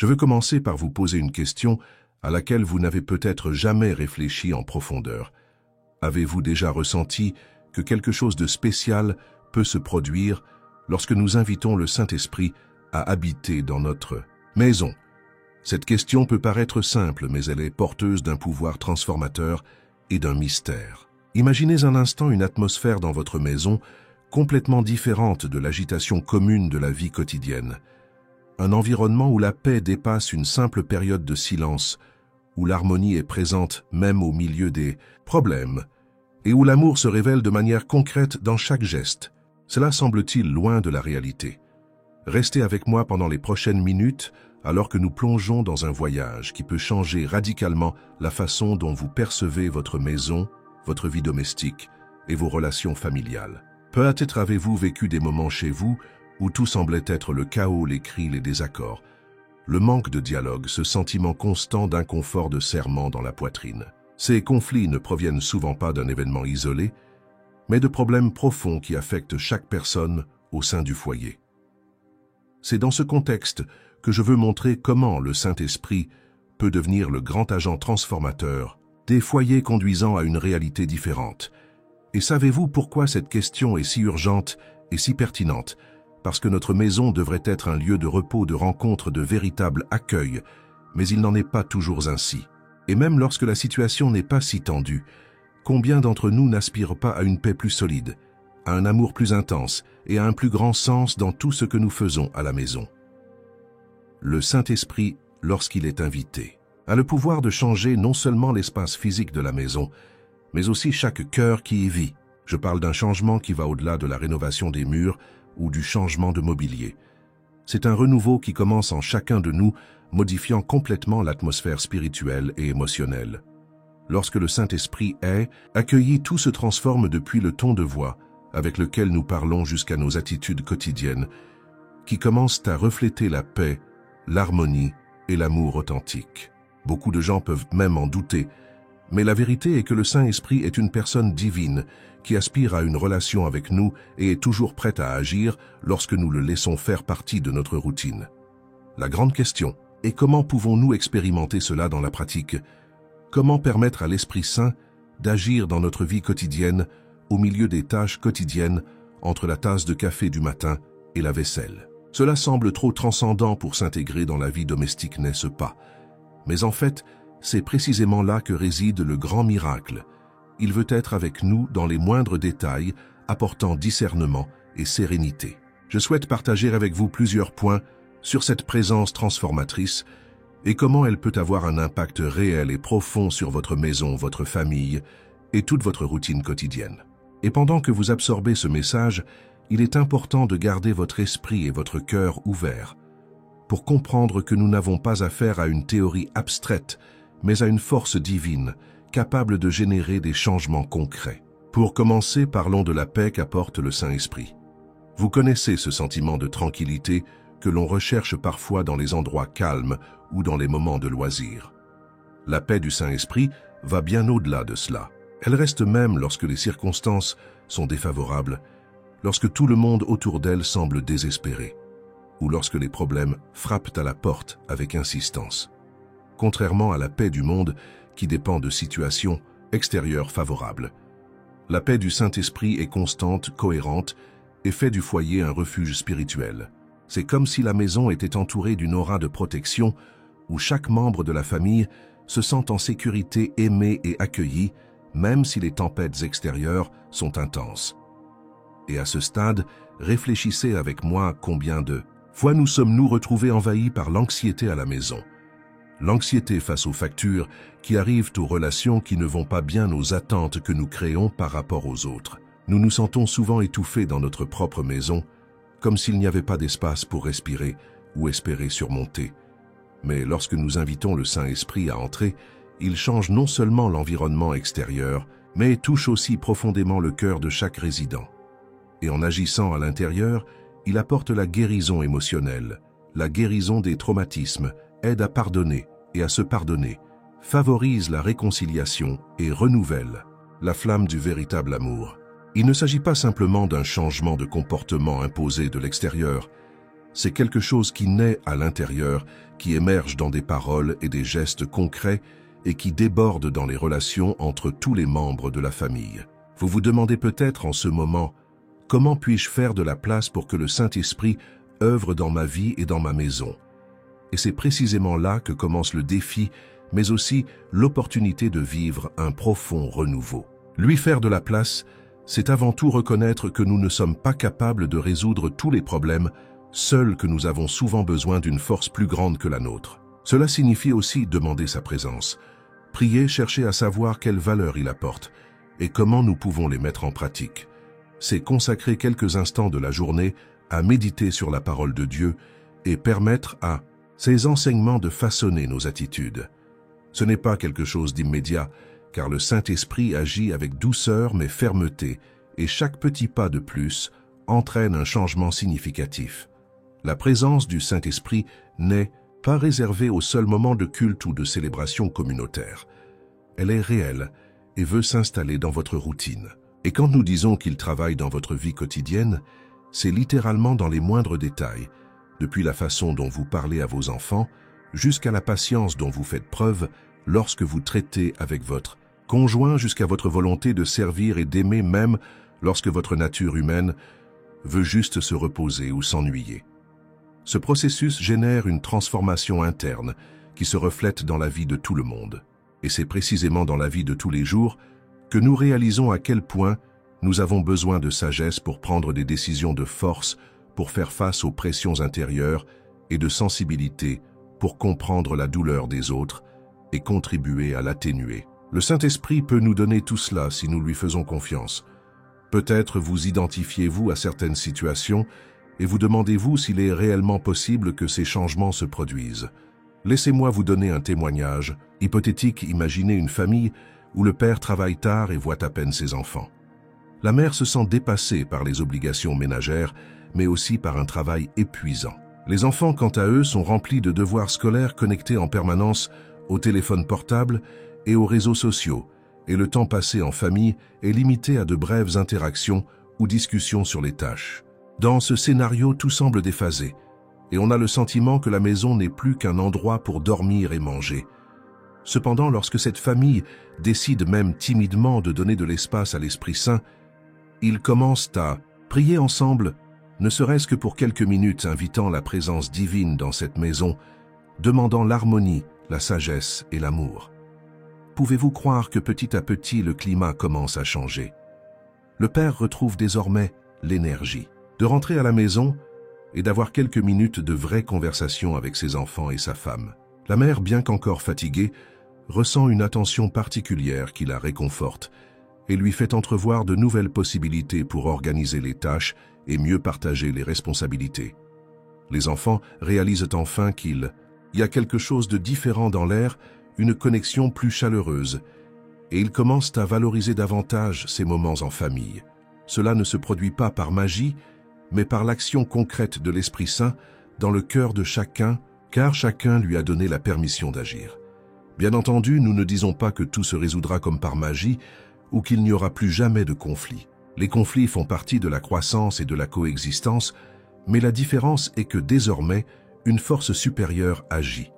Je veux commencer par vous poser une question à laquelle vous n'avez peut-être jamais réfléchi en profondeur. Avez-vous déjà ressenti que quelque chose de spécial peut se produire lorsque nous invitons le Saint-Esprit à habiter dans notre maison? Cette question peut paraître simple, mais elle est porteuse d'un pouvoir transformateur et d'un mystère. Imaginez un instant une atmosphère dans votre maison complètement différente de l'agitation commune de la vie quotidienne. Un environnement où la paix dépasse une simple période de silence, où l'harmonie est présente même au milieu des problèmes, et où l'amour se révèle de manière concrète dans chaque geste. Cela semble-t-il loin de la réalité? Restez avec moi pendant les prochaines minutes alors que nous plongeons dans un voyage qui peut changer radicalement la façon dont vous percevez votre maison, votre vie domestique et vos relations familiales. Peut-être avez-vous vécu des moments chez vous où tout semblait être le chaos, les cris, les désaccords, le manque de dialogue, ce sentiment constant d'inconfort, de serrement dans la poitrine. Ces conflits ne proviennent souvent pas d'un événement isolé, mais de problèmes profonds qui affectent chaque personne au sein du foyer. C'est dans ce contexte que je veux montrer comment le Saint-Esprit peut devenir le grand agent transformateur des foyers conduisant à une réalité différente. Et savez-vous pourquoi cette question est si urgente et si pertinente? Parce que notre maison devrait être un lieu de repos, de rencontre, de véritable accueil, mais il n'en est pas toujours ainsi. Et même lorsque la situation n'est pas si tendue, combien d'entre nous n'aspirent pas à une paix plus solide, à un amour plus intense et à un plus grand sens dans tout ce que nous faisons à la maison? Le Saint-Esprit, lorsqu'il est invité, a le pouvoir de changer non seulement l'espace physique de la maison, mais aussi chaque cœur qui y vit. Je parle d'un changement qui va au-delà de la rénovation des murs ou du changement de mobilier. C'est un renouveau qui commence en chacun de nous, modifiant complètement l'atmosphère spirituelle et émotionnelle. Lorsque le Saint-Esprit est accueilli, tout se transforme depuis le ton de voix avec lequel nous parlons jusqu'à nos attitudes quotidiennes, qui commencent à refléter la paix, l'harmonie et l'amour authentique. Beaucoup de gens peuvent même en douter, mais la vérité est que le Saint-Esprit est une personne divine qui aspire à une relation avec nous et est toujours prête à agir lorsque nous le laissons faire partie de notre routine. La grande question est comment pouvons-nous expérimenter cela dans la pratique? Comment permettre à l'Esprit Saint d'agir dans notre vie quotidienne, au milieu des tâches quotidiennes, entre la tasse de café du matin et la vaisselle? Cela semble trop transcendant pour s'intégrer dans la vie domestique, n'est-ce pas? Mais en fait, c'est précisément là que réside le grand miracle. Il veut être avec nous dans les moindres détails, apportant discernement et sérénité. Je souhaite partager avec vous plusieurs points sur cette présence transformatrice et comment elle peut avoir un impact réel et profond sur votre maison, votre famille et toute votre routine quotidienne. Et pendant que vous absorbez ce message, il est important de garder votre esprit et votre cœur ouverts pour comprendre que nous n'avons pas affaire à une théorie abstraite, mais à une force divine, capable de générer des changements concrets. Pour commencer, parlons de la paix qu'apporte le Saint-Esprit. Vous connaissez ce sentiment de tranquillité que l'on recherche parfois dans les endroits calmes ou dans les moments de loisir. La paix du Saint-Esprit va bien au-delà de cela. Elle reste même lorsque les circonstances sont défavorables, lorsque tout le monde autour d'elle semble désespéré, ou lorsque les problèmes frappent à la porte avec insistance. Contrairement à la paix du monde qui dépend de situations extérieures favorables, la paix du Saint-Esprit est constante, cohérente et fait du foyer un refuge spirituel. C'est comme si la maison était entourée d'une aura de protection où chaque membre de la famille se sent en sécurité, aimé et accueilli, même si les tempêtes extérieures sont intenses. Et à ce stade, réfléchissez avec moi combien de fois nous sommes-nous retrouvés envahis par l'anxiété à la maison. L'anxiété face aux factures qui arrivent aux relations qui ne vont pas bien, aux attentes que nous créons par rapport aux autres. Nous nous sentons souvent étouffés dans notre propre maison, comme s'il n'y avait pas d'espace pour respirer ou espérer surmonter. Mais lorsque nous invitons le Saint-Esprit à entrer, il change non seulement l'environnement extérieur, mais touche aussi profondément le cœur de chaque résident. Et en agissant à l'intérieur, il apporte la guérison émotionnelle, la guérison des traumatismes, aide à pardonner et à se pardonner, favorise la réconciliation et renouvelle la flamme du véritable amour. Il ne s'agit pas simplement d'un changement de comportement imposé de l'extérieur, C'est quelque chose qui naît à l'intérieur, qui émerge dans des paroles et des gestes concrets et qui déborde dans les relations entre tous les membres de la famille. Vous vous demandez peut-être en ce moment, comment puis-je faire de la place pour que le Saint-Esprit œuvre dans ma vie et dans ma maison? Et c'est précisément là que commence le défi, mais aussi l'opportunité de vivre un profond renouveau. Lui faire de la place, c'est avant tout reconnaître que nous ne sommes pas capables de résoudre tous les problèmes, seuls, que nous avons souvent besoin d'une force plus grande que la nôtre. Cela signifie aussi demander sa présence. Prier, chercher à savoir quelle valeur il apporte et comment nous pouvons les mettre en pratique. C'est consacrer quelques instants de la journée à méditer sur la parole de Dieu et permettre à ses enseignements de façonner nos attitudes. Ce n'est pas quelque chose d'immédiat, car le Saint-Esprit agit avec douceur mais fermeté, et chaque petit pas de plus entraîne un changement significatif. La présence du Saint-Esprit n'est pas réservée au seul moment de culte ou de célébration communautaire. Elle est réelle et veut s'installer dans votre routine. Et quand nous disons qu'il travaille dans votre vie quotidienne, c'est littéralement dans les moindres détails, depuis la façon dont vous parlez à vos enfants, jusqu'à la patience dont vous faites preuve lorsque vous traitez avec votre conjoint, jusqu'à votre volonté de servir et d'aimer même lorsque votre nature humaine veut juste se reposer ou s'ennuyer. Ce processus génère une transformation interne qui se reflète dans la vie de tout le monde. Et c'est précisément dans la vie de tous les jours que nous réalisons à quel point nous avons besoin de sagesse pour prendre des décisions de force, pour faire face aux pressions intérieures, et de sensibilité pour comprendre la douleur des autres et contribuer à l'atténuer. Le Saint-Esprit peut nous donner tout cela si nous lui faisons confiance. Peut-être vous identifiez-vous à certaines situations et vous demandez-vous s'il est réellement possible que ces changements se produisent. Laissez-moi vous donner un témoignage hypothétique. Imaginez une famille où le père travaille tard et voit à peine ses enfants. La mère se sent dépassée par les obligations ménagères, mais aussi par un travail épuisant. Les enfants, quant à eux, sont remplis de devoirs scolaires connectés en permanence au téléphone portable et aux réseaux sociaux, et le temps passé en famille est limité à de brèves interactions ou discussions sur les tâches. Dans ce scénario, tout semble déphasé, et on a le sentiment que la maison n'est plus qu'un endroit pour dormir et manger. Cependant, lorsque cette famille décide même timidement de donner de l'espace à l'Esprit Saint, ils commencent à prier ensemble, ne serait-ce que pour quelques minutes, invitant la présence divine dans cette maison, demandant l'harmonie, la sagesse et l'amour. Pouvez-vous croire que petit à petit le climat commence à changer? Le père retrouve désormais l'énergie de rentrer à la maison et d'avoir quelques minutes de vraie conversation avec ses enfants et sa femme. La mère, bien qu'encore fatiguée, ressent une attention particulière qui la réconforte et lui fait entrevoir de nouvelles possibilités pour organiser les tâches et mieux partager les responsabilités. Les enfants réalisent enfin qu'il y a quelque chose de différent dans l'air, une connexion plus chaleureuse, et ils commencent à valoriser davantage ces moments en famille. Cela ne se produit pas par magie, mais par l'action concrète de l'Esprit Saint dans le cœur de chacun, car chacun lui a donné la permission d'agir. Bien entendu, nous ne disons pas que tout se résoudra comme par magie ou qu'il n'y aura plus jamais de conflits. Les conflits font partie de la croissance et de la coexistence, mais la différence est que désormais, une force supérieure agit.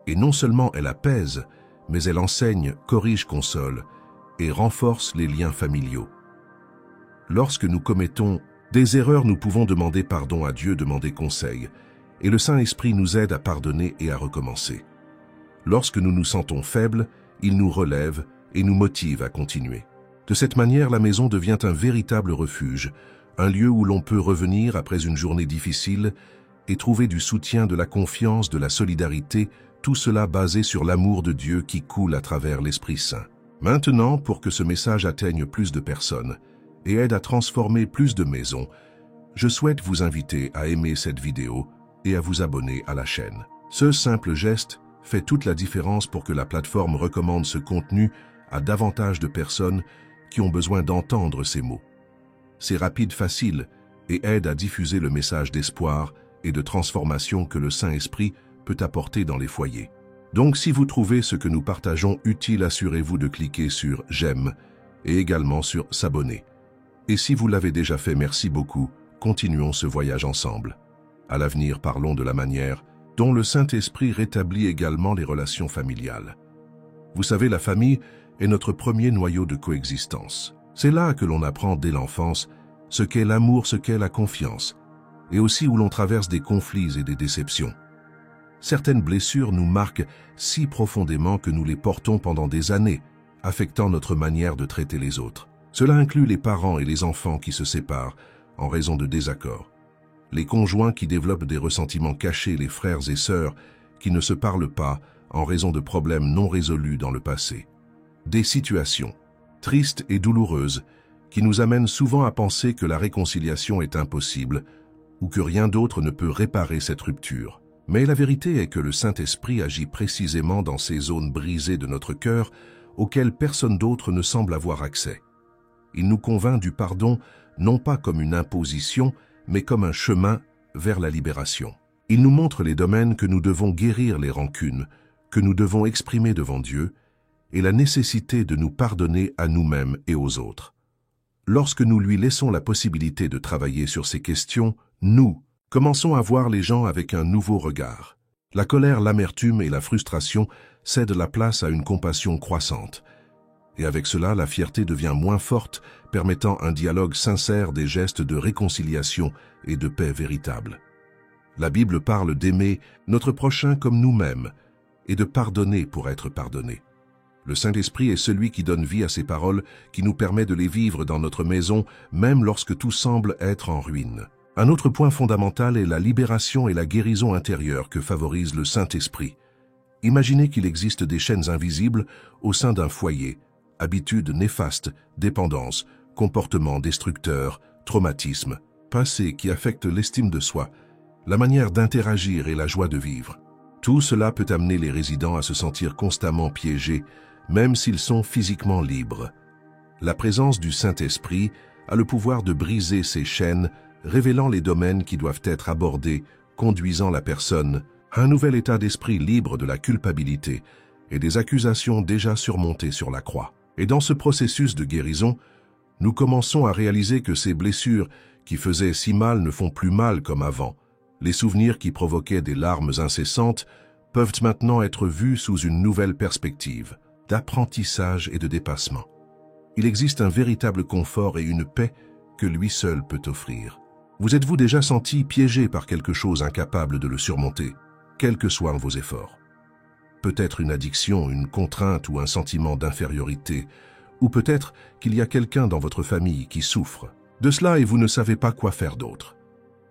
Et non seulement elle apaise, mais elle enseigne, corrige, console et renforce les liens familiaux. Lorsque nous commettons des erreurs, nous pouvons demander pardon à Dieu, demander conseil, et le Saint-Esprit nous aide à pardonner et à recommencer. Lorsque nous nous sentons faibles, il nous relève et nous motive à continuer. De cette manière, la maison devient un véritable refuge, un lieu où l'on peut revenir après une journée difficile et trouver du soutien, de la confiance, de la solidarité, tout cela basé sur l'amour de Dieu qui coule à travers l'Esprit Saint. Maintenant, pour que ce message atteigne plus de personnes et aide à transformer plus de maisons, je souhaite vous inviter à aimer cette vidéo et à vous abonner à la chaîne. Ce simple geste fait toute la différence pour que la plateforme recommande ce contenu à davantage de personnes qui ont besoin d'entendre ces mots. C'est rapide, facile et aide à diffuser le message d'espoir et de transformation que le Saint-Esprit peut apporter dans les foyers. Donc si vous trouvez ce que nous partageons utile, assurez-vous de cliquer sur « J'aime » et également sur « S'abonner ». Et si vous l'avez déjà fait, merci beaucoup. Continuons ce voyage ensemble. À l'avenir, parlons de la manière dont le Saint-Esprit rétablit également les relations familiales. Vous savez, la famille est notre premier noyau de coexistence. C'est là que l'on apprend dès l'enfance ce qu'est l'amour, ce qu'est la confiance, et aussi où l'on traverse des conflits et des déceptions. Certaines blessures nous marquent si profondément que nous les portons pendant des années, affectant notre manière de traiter les autres. Cela inclut les parents et les enfants qui se séparent en raison de désaccords, les conjoints qui développent des ressentiments cachés, les frères et sœurs qui ne se parlent pas en raison de problèmes non résolus dans le passé. Des situations tristes et douloureuses qui nous amènent souvent à penser que la réconciliation est impossible ou que rien d'autre ne peut réparer cette rupture. Mais la vérité est que le Saint-Esprit agit précisément dans ces zones brisées de notre cœur auxquelles personne d'autre ne semble avoir accès. Il nous convainc du pardon non pas comme une imposition, mais comme un chemin vers la libération. Il nous montre les domaines que nous devons guérir, les rancunes, que nous devons exprimer devant Dieu, et la nécessité de nous pardonner à nous-mêmes et aux autres. Lorsque nous lui laissons la possibilité de travailler sur ces questions, nous commençons à voir les gens avec un nouveau regard. La colère, l'amertume et la frustration cèdent la place à une compassion croissante. Et avec cela, la fierté devient moins forte, permettant un dialogue sincère, des gestes de réconciliation et de paix véritable. La Bible parle d'aimer notre prochain comme nous-mêmes et de pardonner pour être pardonné. Le Saint-Esprit est celui qui donne vie à ces paroles, qui nous permet de les vivre dans notre maison, même lorsque tout semble être en ruine. Un autre point fondamental est la libération et la guérison intérieure que favorise le Saint-Esprit. Imaginez qu'il existe des chaînes invisibles au sein d'un foyer, habitudes néfastes, dépendance, comportements destructeurs, traumatismes, passé qui affectent l'estime de soi, la manière d'interagir et la joie de vivre. Tout cela peut amener les résidents à se sentir constamment piégés, même s'ils sont physiquement libres. La présence du Saint-Esprit a le pouvoir de briser ces chaînes, révélant les domaines qui doivent être abordés, conduisant la personne à un nouvel état d'esprit libre de la culpabilité et des accusations déjà surmontées sur la croix. Et dans ce processus de guérison, nous commençons à réaliser que ces blessures qui faisaient si mal ne font plus mal comme avant. Les souvenirs qui provoquaient des larmes incessantes peuvent maintenant être vus sous une nouvelle perspective, d'apprentissage et de dépassement. Il existe un véritable confort et une paix que lui seul peut offrir. Vous êtes-vous déjà senti piégé par quelque chose incapable de le surmonter, quels que soient vos efforts? Peut-être une addiction, une contrainte ou un sentiment d'infériorité, ou peut-être qu'il y a quelqu'un dans votre famille qui souffre de cela et vous ne savez pas quoi faire d'autre.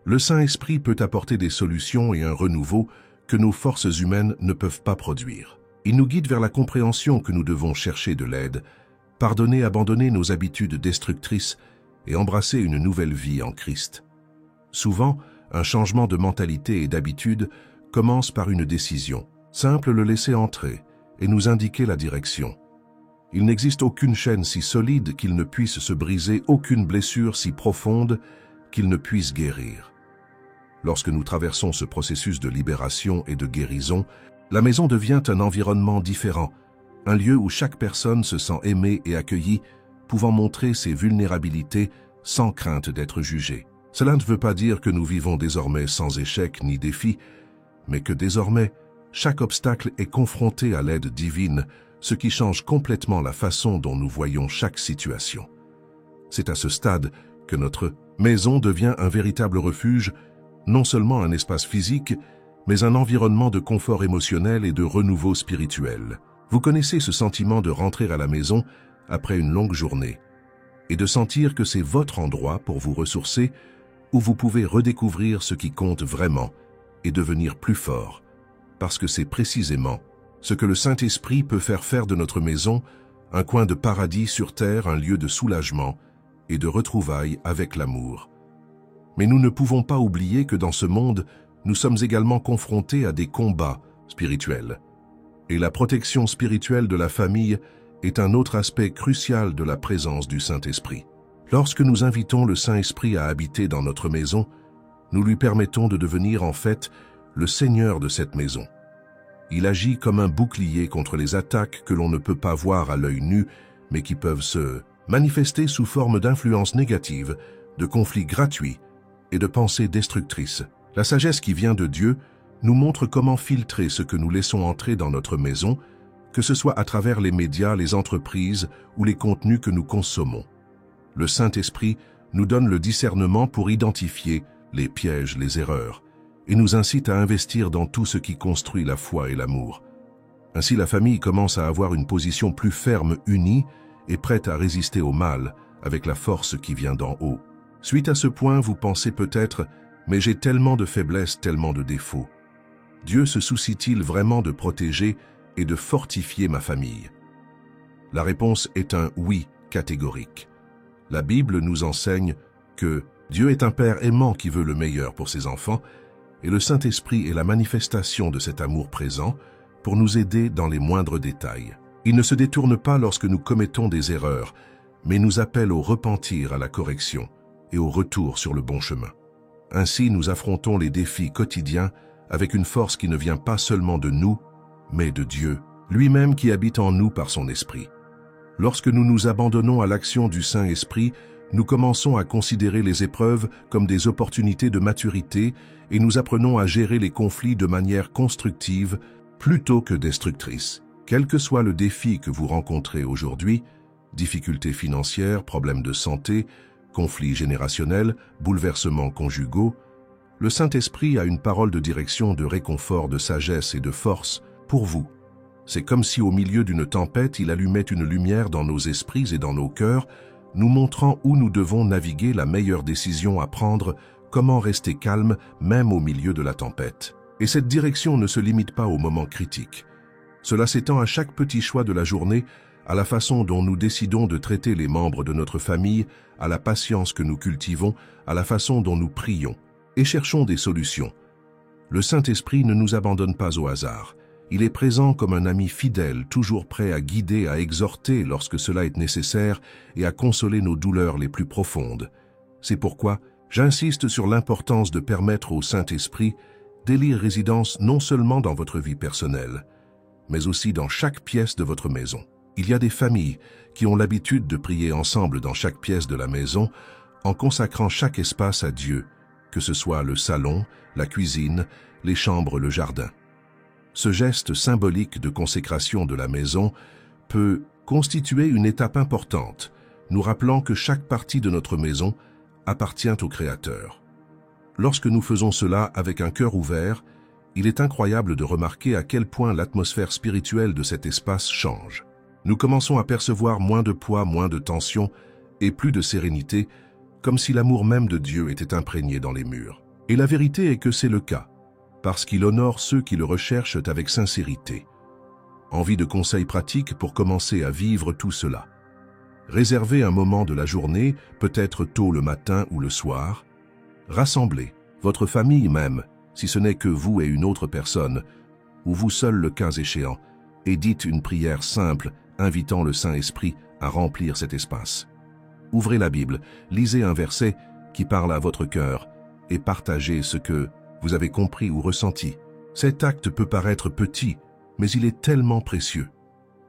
Le Saint-Esprit peut apporter des solutions et un renouveau que nos forces humaines ne peuvent pas produire. Il nous guide vers la compréhension que nous devons chercher de l'aide, pardonner, abandonner nos habitudes destructrices et embrasser une nouvelle vie en Christ. Souvent, un changement de mentalité et d'habitude commence par une décision. Simple, le laisser entrer et nous indiquer la direction. Il n'existe aucune chaîne si solide qu'il ne puisse se briser, aucune blessure si profonde qu'il ne puisse guérir. Lorsque nous traversons ce processus de libération et de guérison, la maison devient un environnement différent, un lieu où chaque personne se sent aimée et accueillie, pouvant montrer ses vulnérabilités sans crainte d'être jugée. Cela ne veut pas dire que nous vivons désormais sans échecs ni défis, mais que désormais, chaque obstacle est confronté à l'aide divine, ce qui change complètement la façon dont nous voyons chaque situation. C'est à ce stade que notre maison devient un véritable refuge, non seulement un espace physique, mais un environnement de confort émotionnel et de renouveau spirituel. Vous connaissez ce sentiment de rentrer à la maison après une longue journée et de sentir que c'est votre endroit pour vous ressourcer, où vous pouvez redécouvrir ce qui compte vraiment et devenir plus fort, parce que c'est précisément ce que le Saint-Esprit peut faire de notre maison un coin de paradis sur terre, un lieu de soulagement et de retrouvailles avec l'amour. Mais nous ne pouvons pas oublier que dans ce monde, nous sommes également confrontés à des combats spirituels. Et la protection spirituelle de la famille est un autre aspect crucial de la présence du Saint-Esprit. Lorsque nous invitons le Saint-Esprit à habiter dans notre maison, nous lui permettons de devenir en fait le Seigneur de cette maison. Il agit comme un bouclier contre les attaques que l'on ne peut pas voir à l'œil nu, mais qui peuvent se manifester sous forme d'influences négatives, de conflits gratuits et de pensées destructrices. La sagesse qui vient de Dieu nous montre comment filtrer ce que nous laissons entrer dans notre maison, que ce soit à travers les médias, les entreprises ou les contenus que nous consommons. Le Saint-Esprit nous donne le discernement pour identifier les pièges, les erreurs, et nous incite à investir dans tout ce qui construit la foi et l'amour. Ainsi, la famille commence à avoir une position plus ferme, unie et prête à résister au mal avec la force qui vient d'en haut. Suite à ce point, vous pensez peut-être « mais j'ai tellement de faiblesses, tellement de défauts ». Dieu se soucie-t-il vraiment de protéger et de fortifier ma famille? La réponse est un oui catégorique. La Bible nous enseigne que Dieu est un Père aimant qui veut le meilleur pour ses enfants, et le Saint-Esprit est la manifestation de cet amour présent pour nous aider dans les moindres détails. Il ne se détourne pas lorsque nous commettons des erreurs, mais nous appelle au repentir, à la correction et au retour sur le bon chemin. Ainsi, nous affrontons les défis quotidiens avec une force qui ne vient pas seulement de nous, mais de Dieu, lui-même qui habite en nous par son Esprit. Lorsque nous nous abandonnons à l'action du Saint-Esprit, nous commençons à considérer les épreuves comme des opportunités de maturité et nous apprenons à gérer les conflits de manière constructive plutôt que destructrice. Quel que soit le défi que vous rencontrez aujourd'hui, difficultés financières, problèmes de santé, conflits générationnels, bouleversements conjugaux, le Saint-Esprit a une parole de direction, de réconfort, de sagesse et de force pour vous. C'est comme si au milieu d'une tempête, il allumait une lumière dans nos esprits et dans nos cœurs, nous montrant où nous devons naviguer, la meilleure décision à prendre, comment rester calme même au milieu de la tempête. Et cette direction ne se limite pas aux moments critiques. Cela s'étend à chaque petit choix de la journée, à la façon dont nous décidons de traiter les membres de notre famille, à la patience que nous cultivons, à la façon dont nous prions et cherchons des solutions. Le Saint-Esprit ne nous abandonne pas au hasard. Il est présent comme un ami fidèle, toujours prêt à guider, à exhorter lorsque cela est nécessaire et à consoler nos douleurs les plus profondes. C'est pourquoi j'insiste sur l'importance de permettre au Saint-Esprit d'élire résidence non seulement dans votre vie personnelle, mais aussi dans chaque pièce de votre maison. Il y a des familles qui ont l'habitude de prier ensemble dans chaque pièce de la maison en consacrant chaque espace à Dieu, que ce soit le salon, la cuisine, les chambres, le jardin. Ce geste symbolique de consécration de la maison peut constituer une étape importante, nous rappelant que chaque partie de notre maison appartient au Créateur. Lorsque nous faisons cela avec un cœur ouvert, il est incroyable de remarquer à quel point l'atmosphère spirituelle de cet espace change. Nous commençons à percevoir moins de poids, moins de tension et plus de sérénité, comme si l'amour même de Dieu était imprégné dans les murs. Et la vérité est que c'est le cas, parce qu'il honore ceux qui le recherchent avec sincérité. Envie de conseils pratiques pour commencer à vivre tout cela. Réservez un moment de la journée, peut-être tôt le matin ou le soir. Rassemblez votre famille même, si ce n'est que vous et une autre personne, ou vous seul le cas échéant, et dites une prière simple invitant le Saint-Esprit à remplir cet espace. Ouvrez la Bible, lisez un verset qui parle à votre cœur et partagez ce que vous avez compris ou ressenti. Cet acte peut paraître petit, mais il est tellement précieux.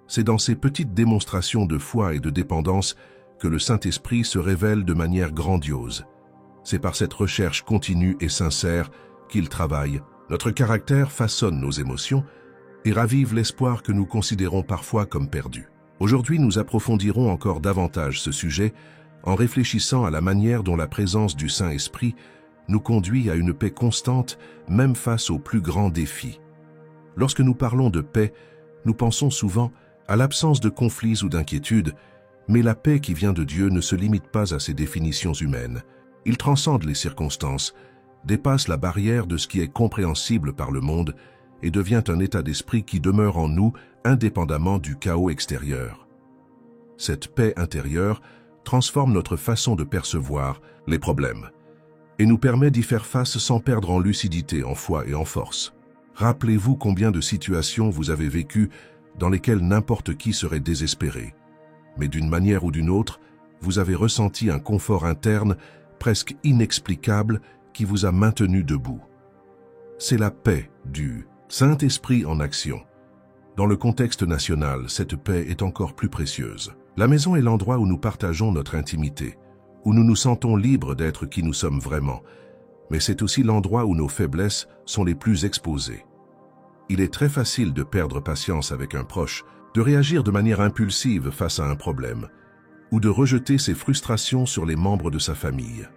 C'est dans ces petites démonstrations de foi et de dépendance que le Saint-Esprit se révèle de manière grandiose. C'est par cette recherche continue et sincère qu'il travaille. Notre caractère façonne nos émotions et ravive l'espoir que nous considérons parfois comme perdu. Aujourd'hui, nous approfondirons encore davantage ce sujet en réfléchissant à la manière dont la présence du Saint-Esprit nous conduit à une paix constante, même face aux plus grands défis. Lorsque nous parlons de paix, nous pensons souvent à l'absence de conflits ou d'inquiétudes, mais la paix qui vient de Dieu ne se limite pas à ses définitions humaines. Il transcende les circonstances, dépasse la barrière de ce qui est compréhensible par le monde et devient un état d'esprit qui demeure en nous indépendamment du chaos extérieur. Cette paix intérieure transforme notre façon de percevoir les problèmes et nous permet d'y faire face sans perdre en lucidité, en foi et en force. Rappelez-vous combien de situations vous avez vécues dans lesquelles n'importe qui serait désespéré. Mais d'une manière ou d'une autre, vous avez ressenti un confort interne presque inexplicable qui vous a maintenu debout. C'est la paix du Saint-Esprit en action. Dans le contexte national, cette paix est encore plus précieuse. La maison est l'endroit où nous partageons notre intimité, où nous nous sentons libres d'être qui nous sommes vraiment. mais c'est aussi l'endroit où nos faiblesses sont les plus exposées. Il est très facile de perdre patience avec un proche, de réagir de manière impulsive face à un problème, ou de rejeter ses frustrations sur les membres de sa famille.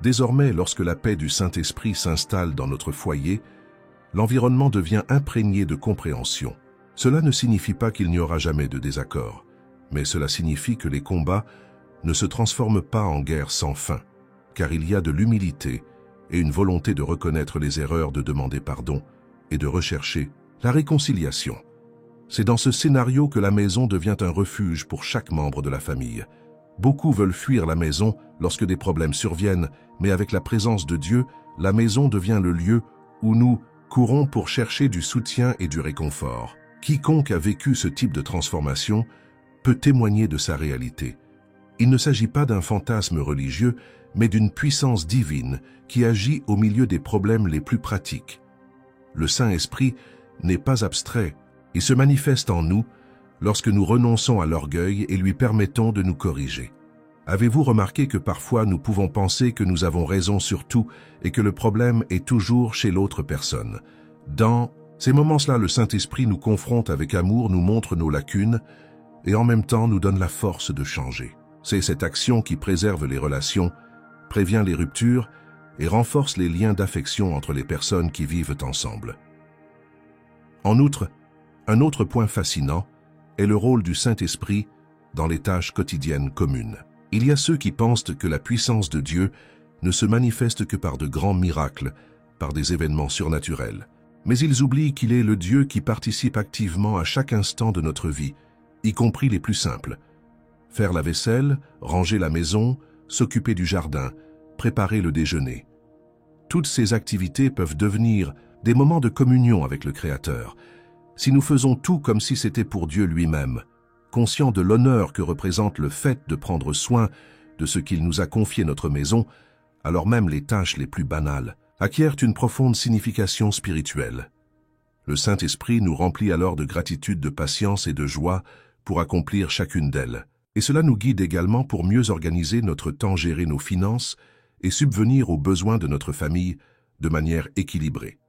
Désormais, lorsque la paix du Saint-Esprit s'installe dans notre foyer, l'environnement devient imprégné de compréhension. Cela ne signifie pas qu'il n'y aura jamais de désaccord, mais cela signifie que les combats ne se transforment pas en guerre sans fin, car il y a de l'humilité et une volonté de reconnaître les erreurs, de demander pardon et de rechercher la réconciliation. C'est dans ce scénario que la maison devient un refuge pour chaque membre de la famille. Beaucoup veulent fuir la maison lorsque des problèmes surviennent, mais avec la présence de Dieu, la maison devient le lieu où nous courons pour chercher du soutien et du réconfort. Quiconque a vécu ce type de transformation peut témoigner de sa réalité. Il ne s'agit pas d'un fantasme religieux, mais d'une puissance divine qui agit au milieu des problèmes les plus pratiques. Le Saint-Esprit n'est pas abstrait. Il se manifeste en nous lorsque nous renonçons à l'orgueil et lui permettons de nous corriger. Avez-vous remarqué que parfois nous pouvons penser que nous avons raison sur tout et que le problème est toujours chez l'autre personne? Dans ces moments-là, le Saint-Esprit nous confronte avec amour, nous montre nos lacunes et en même temps nous donne la force de changer. C'est cette action qui préserve les relations, prévient les ruptures et renforce les liens d'affection entre les personnes qui vivent ensemble. En outre, un autre point fascinant est le rôle du Saint-Esprit dans les tâches quotidiennes communes. Il y a ceux qui pensent que la puissance de Dieu ne se manifeste que par de grands miracles, par des événements surnaturels. Mais ils oublient qu'il est le Dieu qui participe activement à chaque instant de notre vie, y compris les plus simples. Faire la vaisselle, ranger la maison, s'occuper du jardin, préparer le déjeuner. Toutes ces activités peuvent devenir des moments de communion avec le Créateur, si nous faisons tout comme si c'était pour Dieu lui-même, conscients de l'honneur que représente le fait de prendre soin de ce qu'il nous a confié notre maison, alors même les tâches les plus banales acquièrent une profonde signification spirituelle. Le Saint-Esprit nous remplit alors de gratitude, de patience et de joie pour accomplir chacune d'elles. Et cela nous guide également pour mieux organiser notre temps, gérer nos finances et subvenir aux besoins de notre famille de manière équilibrée.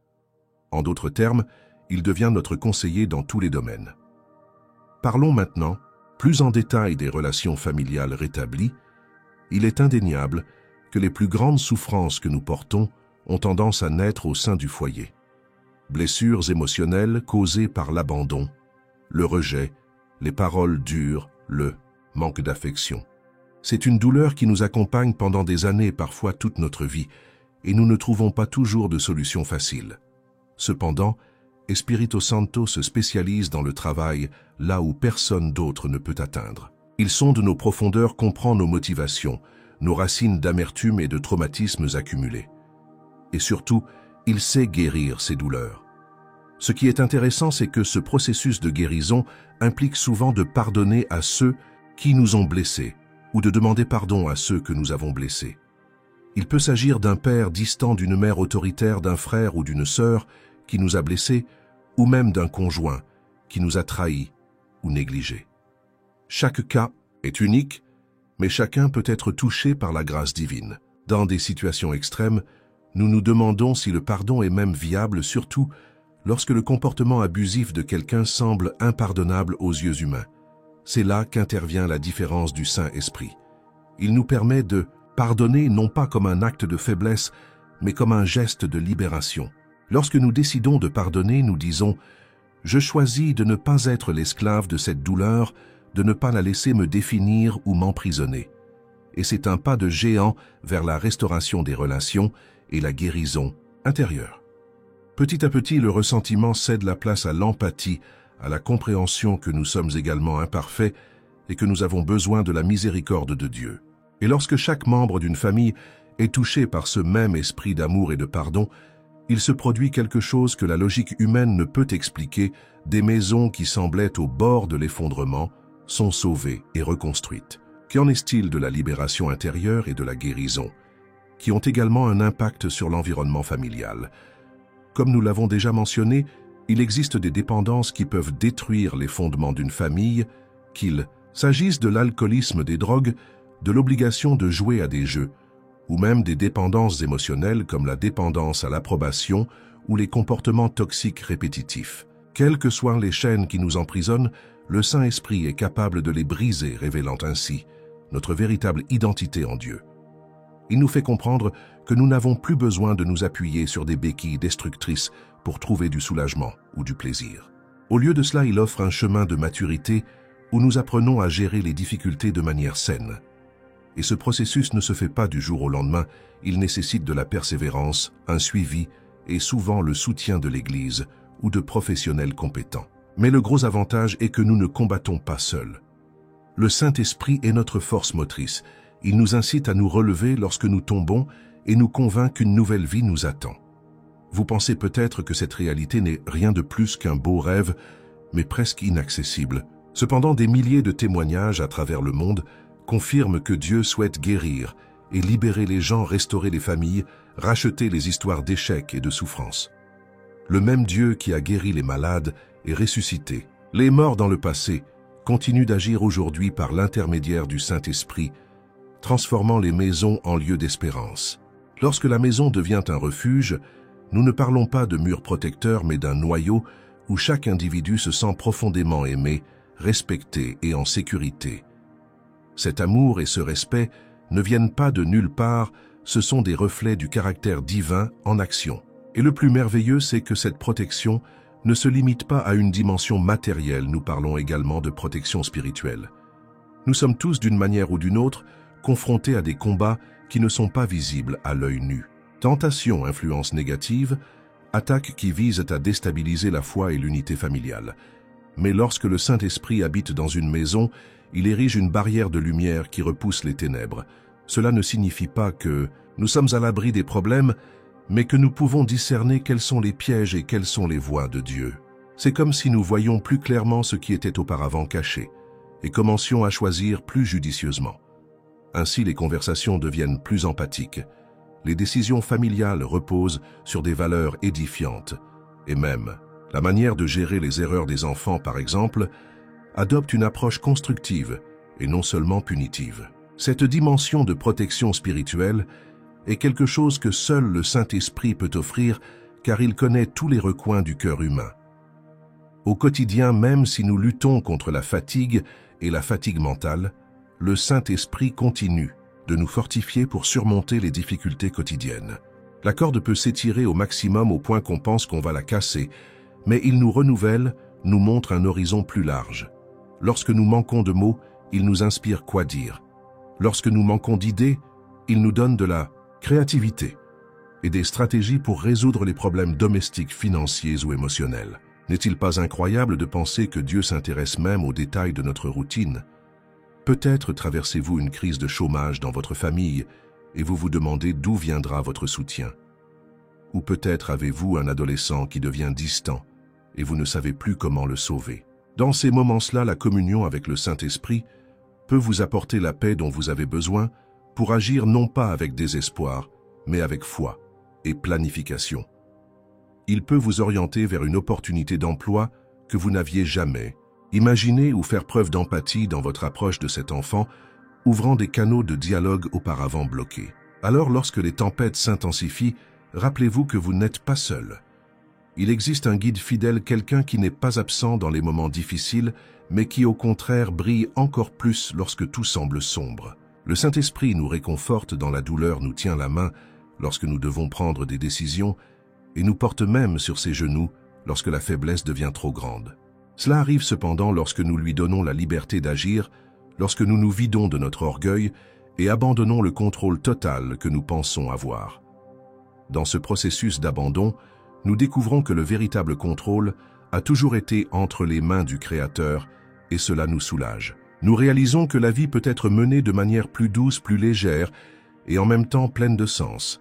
En d'autres termes, il devient notre conseiller dans tous les domaines. Parlons maintenant plus en détail des relations familiales rétablies. Il est indéniable que les plus grandes souffrances que nous portons ont tendance à naître au sein du foyer. Blessures émotionnelles causées par l'abandon, le rejet, les paroles dures, le manque d'affection. C'est une douleur qui nous accompagne pendant des années, parfois toute notre vie, et nous ne trouvons pas toujours de solution facile. Cependant, Espírito Santo se spécialise dans le travail là où personne d'autre ne peut atteindre. Il sonde nos profondeurs, comprend nos motivations, nos racines d'amertume et de traumatismes accumulés. Et surtout, il sait guérir ces douleurs. Ce qui est intéressant, c'est que ce processus de guérison implique souvent de pardonner à ceux qui nous ont blessés ou de demander pardon à ceux que nous avons blessés. Il peut s'agir d'un père distant, d'une mère autoritaire, d'un frère ou d'une sœur qui nous a blessés, ou même d'un conjoint qui nous a trahis ou négligés. Chaque cas est unique, mais chacun peut être touché par la grâce divine. Dans des situations extrêmes, nous nous demandons si le pardon est même viable, surtout lorsque le comportement abusif de quelqu'un semble impardonnable aux yeux humains. C'est là qu'intervient la différence du Saint-Esprit. Il nous permet de pardonner non pas comme un acte de faiblesse, mais comme un geste de libération. Lorsque nous décidons de pardonner, nous disons « Je choisis de ne pas être l'esclave de cette douleur, de ne pas la laisser me définir ou m'emprisonner. » Et c'est un pas de géant vers la restauration des relations et la guérison intérieure. Petit à petit, le ressentiment cède la place à l'empathie, à la compréhension que nous sommes également imparfaits et que nous avons besoin de la miséricorde de Dieu. Et lorsque chaque membre d'une famille est touché par ce même esprit d'amour et de pardon, il se produit quelque chose que la logique humaine ne peut expliquer. Des maisons qui semblaient au bord de l'effondrement sont sauvées et reconstruites. Qu'en est-il de la libération intérieure et de la guérison, qui ont également un impact sur l'environnement familial? Comme nous l'avons déjà mentionné, il existe des dépendances qui peuvent détruire les fondements d'une famille, qu'il s'agisse de l'alcoolisme, des drogues, de l'obligation de jouer à des jeux, ou même des dépendances émotionnelles comme la dépendance à l'approbation ou les comportements toxiques répétitifs. Quelles que soient les chaînes qui nous emprisonnent, le Saint-Esprit est capable de les briser, révélant ainsi notre véritable identité en Dieu. Il nous fait comprendre que nous n'avons plus besoin de nous appuyer sur des béquilles destructrices pour trouver du soulagement ou du plaisir. Au lieu de cela, il offre un chemin de maturité où nous apprenons à gérer les difficultés de manière saine. Et ce processus ne se fait pas du jour au lendemain, il nécessite de la persévérance, un suivi et souvent le soutien de l'Église ou de professionnels compétents. Mais le gros avantage est que nous ne combattons pas seuls. Le Saint-Esprit est notre force motrice. Il nous incite à nous relever lorsque nous tombons et nous convainc qu'une nouvelle vie nous attend. Vous pensez peut-être que cette réalité n'est rien de plus qu'un beau rêve, mais presque inaccessible. Cependant, des milliers de témoignages à travers le monde confirment que Dieu souhaite guérir et libérer les gens, restaurer les familles, racheter les histoires d'échecs et de souffrance. Le même Dieu qui a guéri les malades et ressuscité les morts dans le passé continue d'agir aujourd'hui par l'intermédiaire du Saint-Esprit, transformant les maisons en lieux d'espérance. Lorsque la maison devient un refuge, nous ne parlons pas de murs protecteurs mais d'un noyau où chaque individu se sent profondément aimé, respecté et en sécurité. Cet amour et ce respect ne viennent pas de nulle part, ce sont des reflets du caractère divin en action. Et le plus merveilleux, c'est que cette protection ne se limite pas à une dimension matérielle, nous parlons également de protection spirituelle. Nous sommes tous, d'une manière ou d'une autre, confrontés à des combats qui ne sont pas visibles à l'œil nu. Tentations, influences négatives, attaques qui visent à déstabiliser la foi et l'unité familiale. Mais lorsque le Saint-Esprit habite dans une maison, il érige une barrière de lumière qui repousse les ténèbres. Cela ne signifie pas que nous sommes à l'abri des problèmes, mais que nous pouvons discerner quels sont les pièges et quelles sont les voies de Dieu. C'est comme si nous voyions plus clairement ce qui était auparavant caché et commencions à choisir plus judicieusement. Ainsi, les conversations deviennent plus empathiques. Les décisions familiales reposent sur des valeurs édifiantes. Et même, la manière de gérer les erreurs des enfants, par exemple, adopte une approche constructive et non seulement punitive. Cette dimension de protection spirituelle est quelque chose que seul le Saint-Esprit peut offrir car il connaît tous les recoins du cœur humain. Au quotidien, même si nous luttons contre la fatigue et la fatigue mentale, le Saint-Esprit continue de nous fortifier pour surmonter les difficultés quotidiennes. La corde peut s'étirer au maximum au point qu'on pense qu'on va la casser, mais il nous renouvelle, nous montre un horizon plus large. Lorsque nous manquons de mots, il nous inspire quoi dire. Lorsque nous manquons d'idées, il nous donne de la créativité et des stratégies pour résoudre les problèmes domestiques, financiers ou émotionnels. N'est-il pas incroyable de penser que Dieu s'intéresse même aux détails de notre routine? Peut-être traversez-vous une crise de chômage dans votre famille et vous vous demandez d'où viendra votre soutien. Ou peut-être avez-vous un adolescent qui devient distant et vous ne savez plus comment le sauver. Dans ces moments-là, la communion avec le Saint-Esprit peut vous apporter la paix dont vous avez besoin pour agir non pas avec désespoir, mais avec foi et planification. Il peut vous orienter vers une opportunité d'emploi que vous n'aviez jamais. Imaginez ou faire preuve d'empathie dans votre approche de cet enfant, ouvrant des canaux de dialogue auparavant bloqués. Alors, lorsque les tempêtes s'intensifient, rappelez-vous que vous n'êtes pas seul. Il existe un guide fidèle, quelqu'un qui n'est pas absent dans les moments difficiles, mais qui au contraire brille encore plus lorsque tout semble sombre. Le Saint-Esprit nous réconforte dans la douleur, nous tient la main lorsque nous devons prendre des décisions et nous porte même sur ses genoux lorsque la faiblesse devient trop grande. Cela arrive cependant lorsque nous lui donnons la liberté d'agir, lorsque nous nous vidons de notre orgueil et abandonnons le contrôle total que nous pensons avoir. Dans ce processus d'abandon, nous découvrons que le véritable contrôle a toujours été entre les mains du Créateur et cela nous soulage. Nous réalisons que la vie peut être menée de manière plus douce, plus légère et en même temps pleine de sens.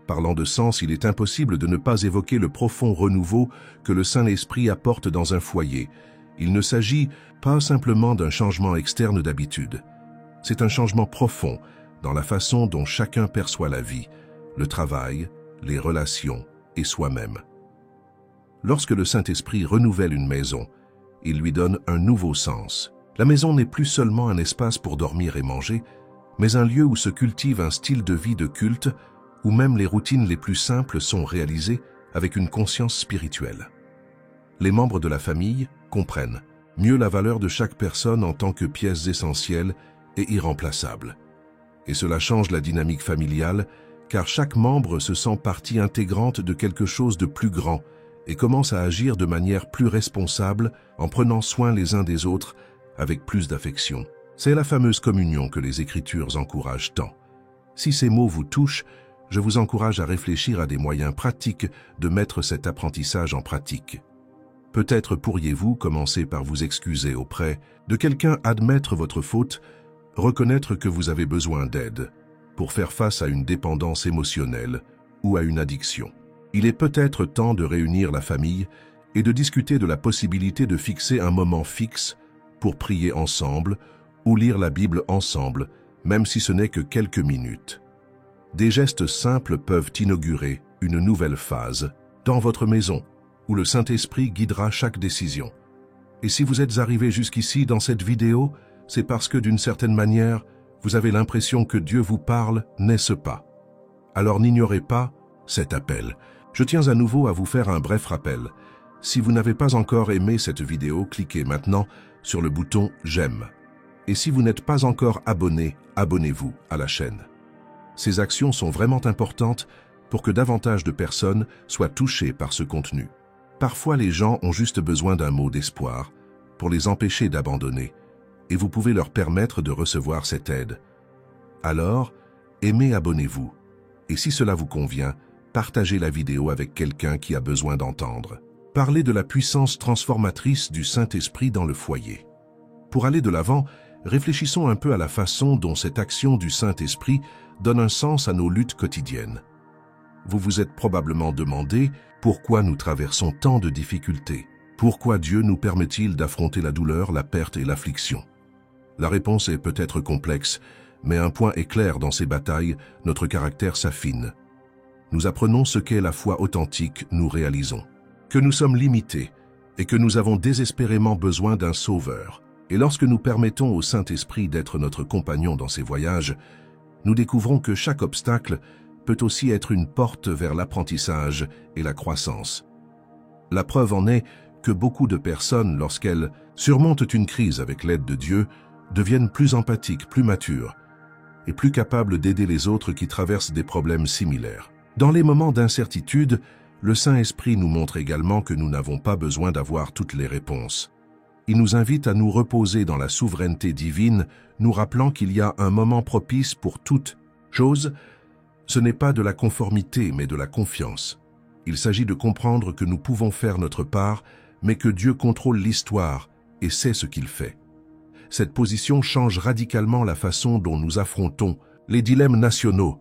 Parlant de sens, il est impossible de ne pas évoquer le profond renouveau que le Saint-Esprit apporte dans un foyer. Il ne s'agit pas simplement d'un changement externe d'habitude. C'est un changement profond dans la façon dont chacun perçoit la vie, le travail, les relations et soi-même. Lorsque le Saint-Esprit renouvelle une maison, il lui donne un nouveau sens. La maison n'est plus seulement un espace pour dormir et manger, mais un lieu où se cultive un style de vie de culte, où même les routines les plus simples sont réalisées avec une conscience spirituelle. Les membres de la famille comprennent mieux la valeur de chaque personne en tant que pièces essentielles et irremplaçables. Et cela change la dynamique familiale, car chaque membre se sent partie intégrante de quelque chose de plus grand et commence à agir de manière plus responsable en prenant soin les uns des autres avec plus d'affection. C'est la fameuse communion que les Écritures encouragent tant. Si ces mots vous touchent, je vous encourage à réfléchir à des moyens pratiques de mettre cet apprentissage en pratique. Peut-être pourriez-vous commencer par vous excuser auprès de quelqu'un, admettre votre faute, reconnaître que vous avez besoin d'aide pour faire face à une dépendance émotionnelle ou à une addiction. Il est peut-être temps de réunir la famille et de discuter de la possibilité de fixer un moment fixe pour prier ensemble ou lire la Bible ensemble, même si ce n'est que quelques minutes. Des gestes simples peuvent inaugurer une nouvelle phase dans votre maison, où le Saint-Esprit guidera chaque décision. Et si vous êtes arrivé jusqu'ici dans cette vidéo, c'est parce que d'une certaine manière, vous avez l'impression que Dieu vous parle, n'est-ce pas? Alors n'ignorez pas cet appel. Je tiens à nouveau à vous faire un bref rappel. Si vous n'avez pas encore aimé cette vidéo, cliquez maintenant sur le bouton « J'aime ». Et si vous n'êtes pas encore abonné, abonnez-vous à la chaîne. Ces actions sont vraiment importantes pour que davantage de personnes soient touchées par ce contenu. Parfois, les gens ont juste besoin d'un mot d'espoir pour les empêcher d'abandonner, et vous pouvez leur permettre de recevoir cette aide. Alors, aimez, abonnez-vous. Et si cela vous convient, partagez la vidéo avec quelqu'un qui a besoin d'entendre. Parlez de la puissance transformatrice du Saint-Esprit dans le foyer. Pour aller de l'avant, réfléchissons un peu à la façon dont cette action du Saint-Esprit donne un sens à nos luttes quotidiennes. Vous vous êtes probablement demandé pourquoi nous traversons tant de difficultés. Pourquoi Dieu nous permet-il d'affronter la douleur, la perte et l'affliction? La réponse est peut-être complexe, mais un point est clair dans ces batailles, notre caractère s'affine. Nous apprenons ce qu'est la foi authentique, nous réalisons que nous sommes limités et que nous avons désespérément besoin d'un sauveur. Et lorsque nous permettons au Saint-Esprit d'être notre compagnon dans ces voyages, nous découvrons que chaque obstacle peut aussi être une porte vers l'apprentissage et la croissance. La preuve en est que beaucoup de personnes, lorsqu'elles surmontent une crise avec l'aide de Dieu, deviennent plus empathiques, plus matures et plus capables d'aider les autres qui traversent des problèmes similaires. Dans les moments d'incertitude, le Saint-Esprit nous montre également que nous n'avons pas besoin d'avoir toutes les réponses. Il nous invite à nous reposer dans la souveraineté divine, nous rappelant qu'il y a un moment propice pour toute chose. Ce n'est pas de la conformité, mais de la confiance. Il s'agit de comprendre que nous pouvons faire notre part, mais que Dieu contrôle l'histoire et sait ce qu'il fait. Cette position change radicalement la façon dont nous affrontons les dilemmes nationaux,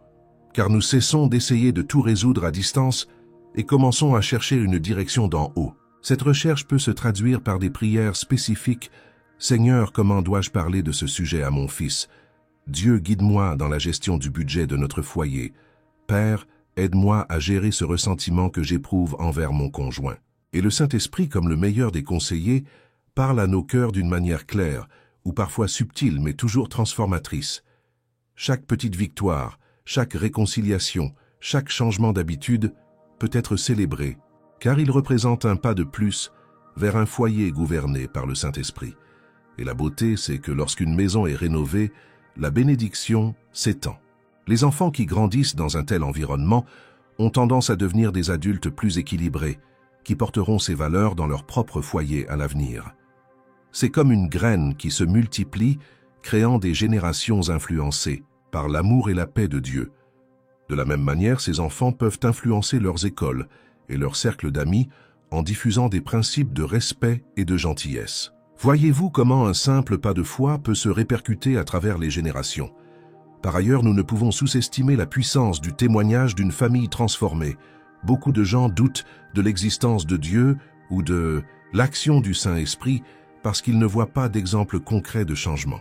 car nous cessons d'essayer de tout résoudre à distance et commençons à chercher une direction d'en haut. Cette recherche peut se traduire par des prières spécifiques. « Seigneur, comment dois-je parler de ce sujet à mon fils? Dieu, guide-moi dans la gestion du budget de notre foyer. Père, aide-moi à gérer ce ressentiment que j'éprouve envers mon conjoint. » Et le Saint-Esprit, comme le meilleur des conseillers, parle à nos cœurs d'une manière claire, ou parfois subtile, mais toujours transformatrice. Chaque petite victoire, chaque réconciliation, chaque changement d'habitude peut être célébré, car il représente un pas de plus vers un foyer gouverné par le Saint-Esprit. Et la beauté, c'est que lorsqu'une maison est rénovée, la bénédiction s'étend. Les enfants qui grandissent dans un tel environnement ont tendance à devenir des adultes plus équilibrés, qui porteront ces valeurs dans leur propre foyer à l'avenir. C'est comme une graine qui se multiplie, créant des générations influencées par l'amour et la paix de Dieu. De la même manière, ces enfants peuvent influencer leurs écoles et leurs cercles d'amis en diffusant des principes de respect et de gentillesse. Voyez-vous comment un simple pas de foi peut se répercuter à travers les générations? Par ailleurs, nous ne pouvons sous-estimer la puissance du témoignage d'une famille transformée. Beaucoup de gens doutent de l'existence de Dieu ou de l'action du Saint-Esprit parce qu'ils ne voient pas d'exemple concret de changement.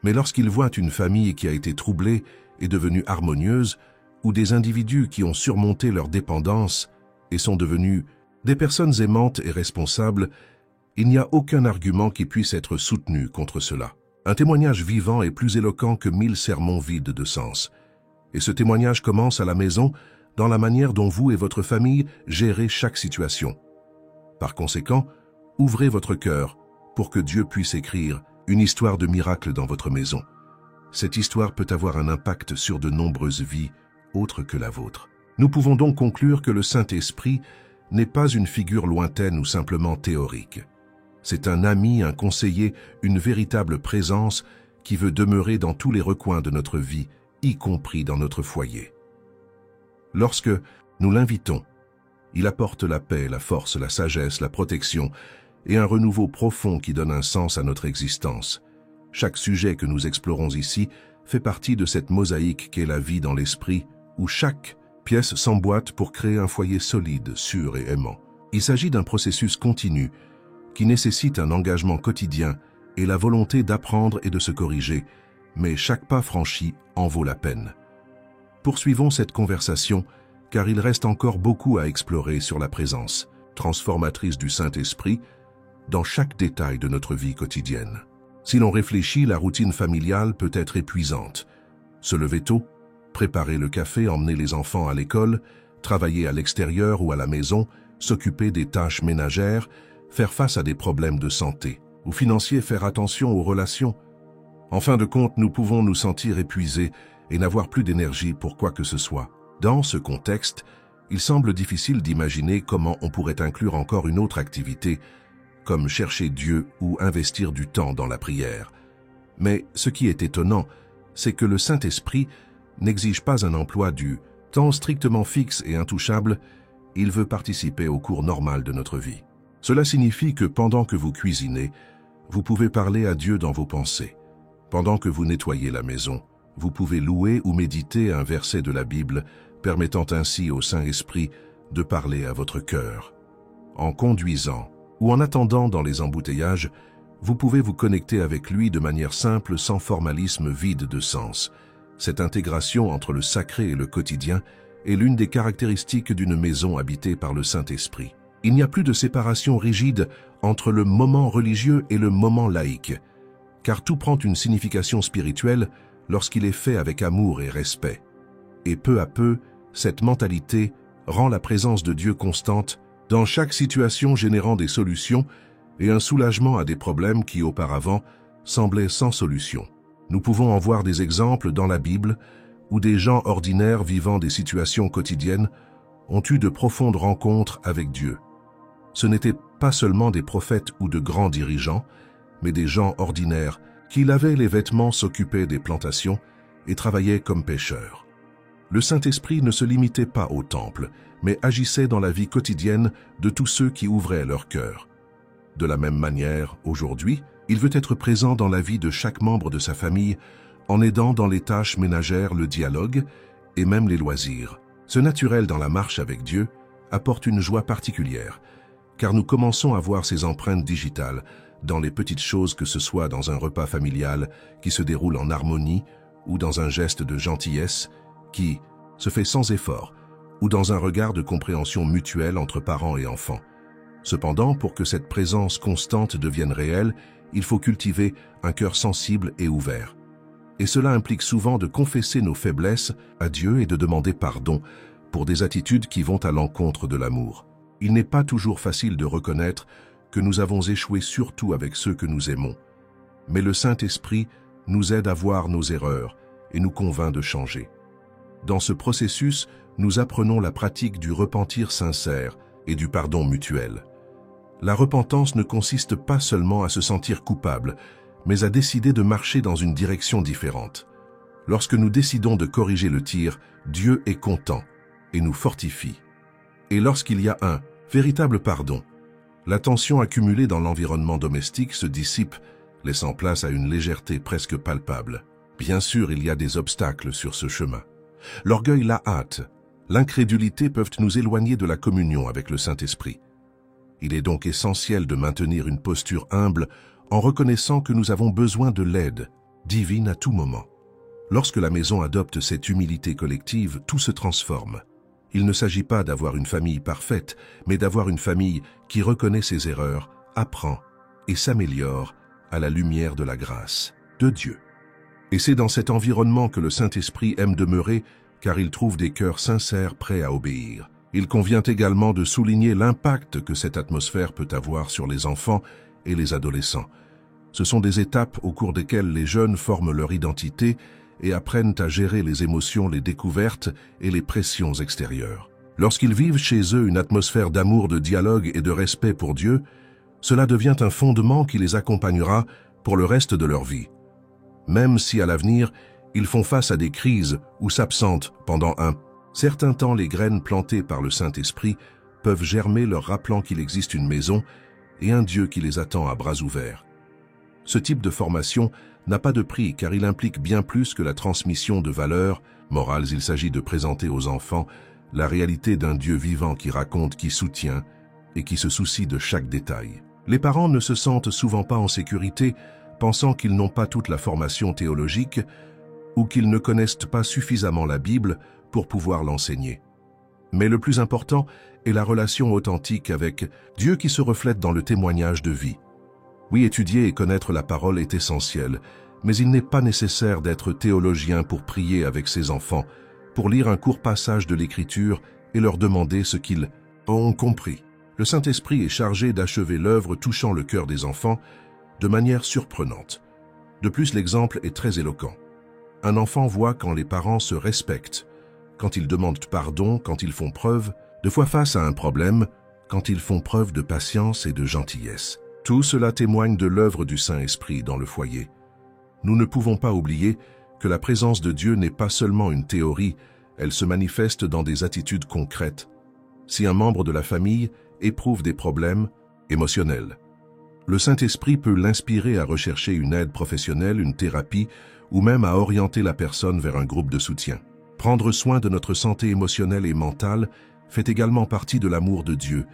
Mais lorsqu'ils voient une famille qui a été troublée et devenue harmonieuse, ou des individus qui ont surmonté leur dépendance et sont devenus des personnes aimantes et responsables, il n'y a aucun argument qui puisse être soutenu contre cela. Un témoignage vivant est plus éloquent que 1000 sermons vides de sens. Et ce témoignage commence à la maison, dans la manière dont vous et votre famille gérez chaque situation. Par conséquent, ouvrez votre cœur pour que Dieu puisse écrire une histoire de miracle dans votre maison. Cette histoire peut avoir un impact sur de nombreuses vies autres que la vôtre. Nous pouvons donc conclure que le Saint-Esprit n'est pas une figure lointaine ou simplement théorique. C'est un ami, un conseiller, une véritable présence qui veut demeurer dans tous les recoins de notre vie, y compris dans notre foyer. Lorsque nous l'invitons, il apporte la paix, la force, la sagesse, la protection et un renouveau profond qui donne un sens à notre existence. Chaque sujet que nous explorons ici fait partie de cette mosaïque qu'est la vie dans l'esprit, où chaque pièce s'emboîte pour créer un foyer solide, sûr et aimant. Il s'agit d'un processus continu qui nécessite un engagement quotidien et la volonté d'apprendre et de se corriger, mais chaque pas franchi en vaut la peine. Poursuivons cette conversation, car il reste encore beaucoup à explorer sur la présence transformatrice du Saint-Esprit dans chaque détail de notre vie quotidienne. Si l'on réfléchit, la routine familiale peut être épuisante. Se lever tôt, préparer le café, emmener les enfants à l'école, travailler à l'extérieur ou à la maison, s'occuper des tâches ménagères, faire face à des problèmes de santé ou financiers, faire attention aux relations. En fin de compte, nous pouvons nous sentir épuisés et n'avoir plus d'énergie pour quoi que ce soit. Dans ce contexte, il semble difficile d'imaginer comment on pourrait inclure encore une autre activité, comme chercher Dieu ou investir du temps dans la prière. Mais ce qui est étonnant, c'est que le Saint-Esprit n'exige pas un emploi du temps strictement fixe et intouchable, il veut participer au cours normal de notre vie. Cela signifie que pendant que vous cuisinez, vous pouvez parler à Dieu dans vos pensées. Pendant que vous nettoyez la maison, vous pouvez louer ou méditer un verset de la Bible, permettant ainsi au Saint-Esprit de parler à votre cœur. En conduisant ou en attendant dans les embouteillages, vous pouvez vous connecter avec lui de manière simple, sans formalisme vide de sens. Cette intégration entre le sacré et le quotidien est l'une des caractéristiques d'une maison habitée par le Saint-Esprit. Il n'y a plus de séparation rigide entre le moment religieux et le moment laïque, car tout prend une signification spirituelle lorsqu'il est fait avec amour et respect. Et peu à peu, cette mentalité rend la présence de Dieu constante dans chaque situation, générant des solutions et un soulagement à des problèmes qui auparavant semblaient sans solution. Nous pouvons en voir des exemples dans la Bible où des gens ordinaires vivant des situations quotidiennes ont eu de profondes rencontres avec Dieu. Ce n'étaient pas seulement des prophètes ou de grands dirigeants, mais des gens ordinaires qui lavaient les vêtements, s'occupaient des plantations et travaillaient comme pêcheurs. Le Saint-Esprit ne se limitait pas au temple, mais agissait dans la vie quotidienne de tous ceux qui ouvraient leur cœur. De la même manière, aujourd'hui, il veut être présent dans la vie de chaque membre de sa famille, en aidant dans les tâches ménagères, le dialogue et même les loisirs. Ce naturel dans la marche avec Dieu apporte une joie particulière, car nous commençons à voir ses empreintes digitales dans les petites choses, que ce soit dans un repas familial qui se déroule en harmonie ou dans un geste de gentillesse qui se fait sans effort ou dans un regard de compréhension mutuelle entre parents et enfants. Cependant, pour que cette présence constante devienne réelle, il faut cultiver un cœur sensible et ouvert. Et cela implique souvent de confesser nos faiblesses à Dieu et de demander pardon pour des attitudes qui vont à l'encontre de l'amour. Il n'est pas toujours facile de reconnaître que nous avons échoué, surtout avec ceux que nous aimons. Mais le Saint-Esprit nous aide à voir nos erreurs et nous convainc de changer. Dans ce processus, nous apprenons la pratique du repentir sincère et du pardon mutuel. La repentance ne consiste pas seulement à se sentir coupable, mais à décider de marcher dans une direction différente. Lorsque nous décidons de corriger le tir, Dieu est content et nous fortifie. Et lorsqu'il y a un véritable pardon, la tension accumulée dans l'environnement domestique se dissipe, laissant place à une légèreté presque palpable. Bien sûr, il y a des obstacles sur ce chemin. L'orgueil, la hâte, l'incrédulité peuvent nous éloigner de la communion avec le Saint-Esprit. Il est donc essentiel de maintenir une posture humble en reconnaissant que nous avons besoin de l'aide divine à tout moment. Lorsque la maison adopte cette humilité collective, tout se transforme. Il ne s'agit pas d'avoir une famille parfaite, mais d'avoir une famille qui reconnaît ses erreurs, apprend et s'améliore à la lumière de la grâce. de Dieu. Et c'est dans cet environnement que le Saint-Esprit aime demeurer, car il trouve des cœurs sincères prêts à obéir. Il convient également de souligner l'impact que cette atmosphère peut avoir sur les enfants et les adolescents. Ce sont des étapes au cours desquelles les jeunes forment leur identité et apprennent à gérer les émotions, les découvertes et les pressions extérieures. Lorsqu'ils vivent chez eux une atmosphère d'amour, de dialogue et de respect pour Dieu, cela devient un fondement qui les accompagnera pour le reste de leur vie. Même si à l'avenir, ils font face à des crises ou s'absentent pendant un certain temps, les graines plantées par le Saint-Esprit peuvent germer leur rappelant qu'il existe une maison et un Dieu qui les attend à bras ouverts. Ce type de formation n'a pas de prix car il implique bien plus que la transmission de valeurs morales. Il s'agit de présenter aux enfants la réalité d'un Dieu vivant qui raconte, qui soutient et qui se soucie de chaque détail. Les parents ne se sentent souvent pas en sécurité, pensant qu'ils n'ont pas toute la formation théologique ou qu'ils ne connaissent pas suffisamment la Bible pour pouvoir l'enseigner. Mais le plus important est la relation authentique avec Dieu qui se reflète dans le témoignage de vie. Oui, étudier et connaître la parole est essentiel, mais il n'est pas nécessaire d'être théologien pour prier avec ses enfants, pour lire un court passage de l'Écriture et leur demander ce qu'ils ont compris. Le Saint-Esprit est chargé d'achever l'œuvre touchant le cœur des enfants de manière surprenante. De plus, l'exemple est très éloquent. Un enfant voit quand les parents se respectent, quand ils demandent pardon, quand ils font preuve de foi face à un problème, quand ils font preuve de patience et de gentillesse. Tout cela témoigne de l'œuvre du Saint-Esprit dans le foyer. Nous ne pouvons pas oublier que la présence de Dieu n'est pas seulement une théorie, elle se manifeste dans des attitudes concrètes. Si un membre de la famille éprouve des problèmes émotionnels, le Saint-Esprit peut l'inspirer à rechercher une aide professionnelle, une thérapie, ou même à orienter la personne vers un groupe de soutien. Prendre soin de notre santé émotionnelle et mentale fait également partie de l'amour de Dieu,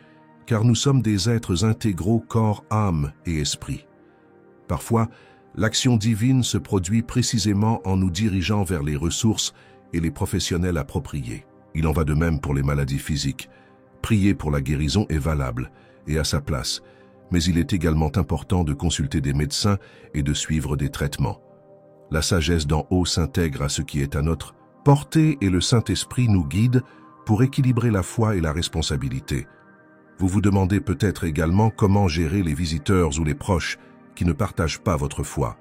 car nous sommes des êtres intégraux corps, âme et esprit. Parfois, l'action divine se produit précisément en nous dirigeant vers les ressources et les professionnels appropriés. Il en va de même pour les maladies physiques. Prier pour la guérison est valable et à sa place, mais il est également important de consulter des médecins et de suivre des traitements. La sagesse d'en haut s'intègre à ce qui est à notre portée et le Saint-Esprit nous guide pour équilibrer la foi et la responsabilité. Vous vous demandez peut-être également comment gérer les visiteurs ou les proches qui ne partagent pas votre foi.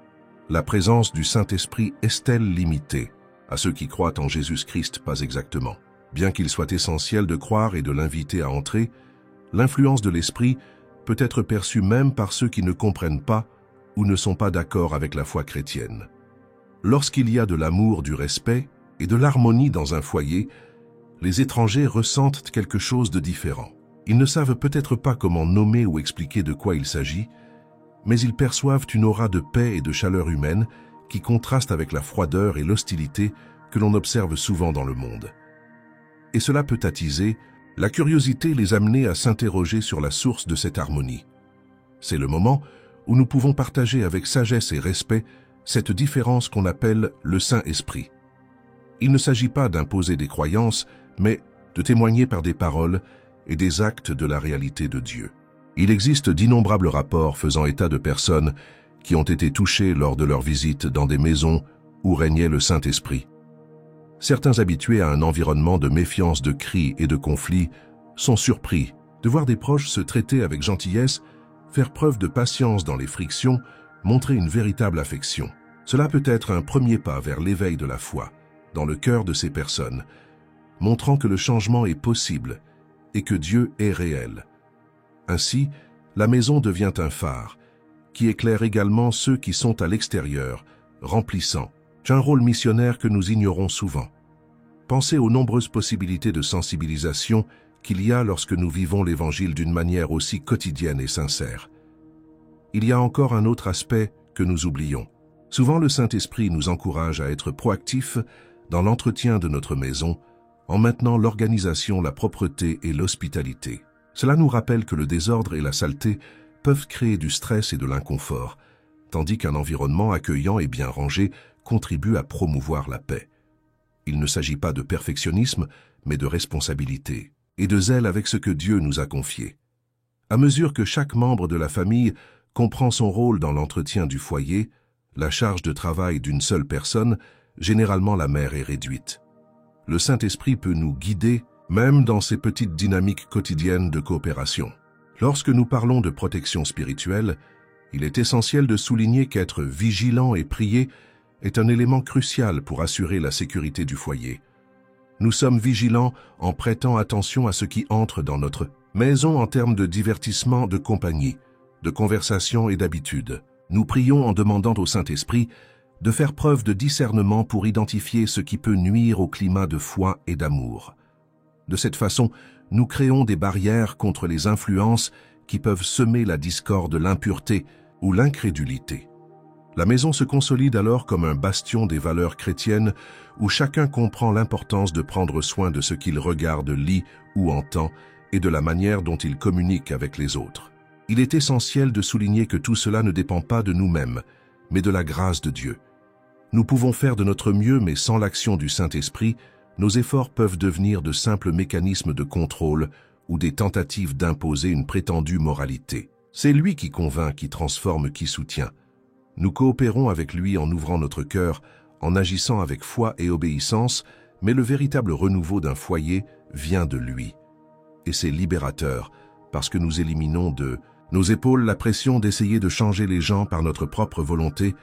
La présence du Saint-Esprit est-elle limitée? À ceux qui croient en Jésus-Christ, pas exactement. Bien qu'il soit essentiel de croire et de l'inviter à entrer, l'influence de l'Esprit peut être perçue même par ceux qui ne comprennent pas ou ne sont pas d'accord avec la foi chrétienne. Lorsqu'il y a de l'amour, du respect et de l'harmonie dans un foyer, les étrangers ressentent quelque chose de différent. Ils ne savent peut-être pas comment nommer ou expliquer de quoi il s'agit, mais ils perçoivent une aura de paix et de chaleur humaine qui contraste avec la froideur et l'hostilité que l'on observe souvent dans le monde. Et cela peut attiser la curiosité, les amener à s'interroger sur la source de cette harmonie. C'est le moment où nous pouvons partager avec sagesse et respect cette différence qu'on appelle le Saint-Esprit. Il ne s'agit pas d'imposer des croyances, mais de témoigner par des paroles et des actes de la réalité de Dieu. Il existe d'innombrables rapports faisant état de personnes qui ont été touchées lors de leur visite dans des maisons où régnait le Saint-Esprit. Certains habitués à un environnement de méfiance, de cris et de conflits sont surpris de voir des proches se traiter avec gentillesse, faire preuve de patience dans les frictions, montrer une véritable affection. Cela peut être un premier pas vers l'éveil de la foi dans le cœur de ces personnes, montrant que le changement est possible et que Dieu est réel. Ainsi, la maison devient un phare qui éclaire également ceux qui sont à l'extérieur, remplissant un rôle missionnaire que nous ignorons souvent. Pensez aux nombreuses possibilités de sensibilisation qu'il y a lorsque nous vivons l'Évangile d'une manière aussi quotidienne et sincère. Il y a encore un autre aspect que nous oublions. Souvent, le Saint-Esprit nous encourage à être proactifs dans l'entretien de notre maison, en maintenant l'organisation, la propreté et l'hospitalité. Cela nous rappelle que le désordre et la saleté peuvent créer du stress et de l'inconfort, tandis qu'un environnement accueillant et bien rangé contribue à promouvoir la paix. Il ne s'agit pas de perfectionnisme, mais de responsabilité et de zèle avec ce que Dieu nous a confié. À mesure que chaque membre de la famille comprend son rôle dans l'entretien du foyer, La charge de travail d'une seule personne, généralement la mère, est réduite. Le Saint-Esprit peut nous guider, même dans ces petites dynamiques quotidiennes de coopération. Lorsque nous parlons de protection spirituelle, il est essentiel de souligner qu'être vigilant et prier est un élément crucial pour assurer la sécurité du foyer. Nous sommes vigilants en prêtant attention à ce qui entre dans notre maison en termes de divertissement, de compagnie, de conversation et d'habitude. Nous prions en demandant au Saint-Esprit de faire preuve de discernement pour identifier ce qui peut nuire au climat de foi et d'amour. De cette façon, nous créons des barrières contre les influences qui peuvent semer la discorde, l'impureté ou l'incrédulité. La maison se consolide alors comme un bastion des valeurs chrétiennes où chacun comprend l'importance de prendre soin de ce qu'il regarde, lit ou entend et de la manière dont il communique avec les autres. Il est essentiel de souligner que tout cela ne dépend pas de nous-mêmes, mais de la grâce de Dieu. Nous pouvons faire de notre mieux, mais sans l'action du Saint-Esprit, nos efforts peuvent devenir de simples mécanismes de contrôle ou des tentatives d'imposer une prétendue moralité. C'est lui qui convainc, qui transforme, qui soutient. Nous coopérons avec lui en ouvrant notre cœur, en agissant avec foi et obéissance, mais le véritable renouveau d'un foyer vient de lui. Et c'est libérateur, parce que nous éliminons de nos épaules la pression d'essayer de changer les gens par notre propre volonté,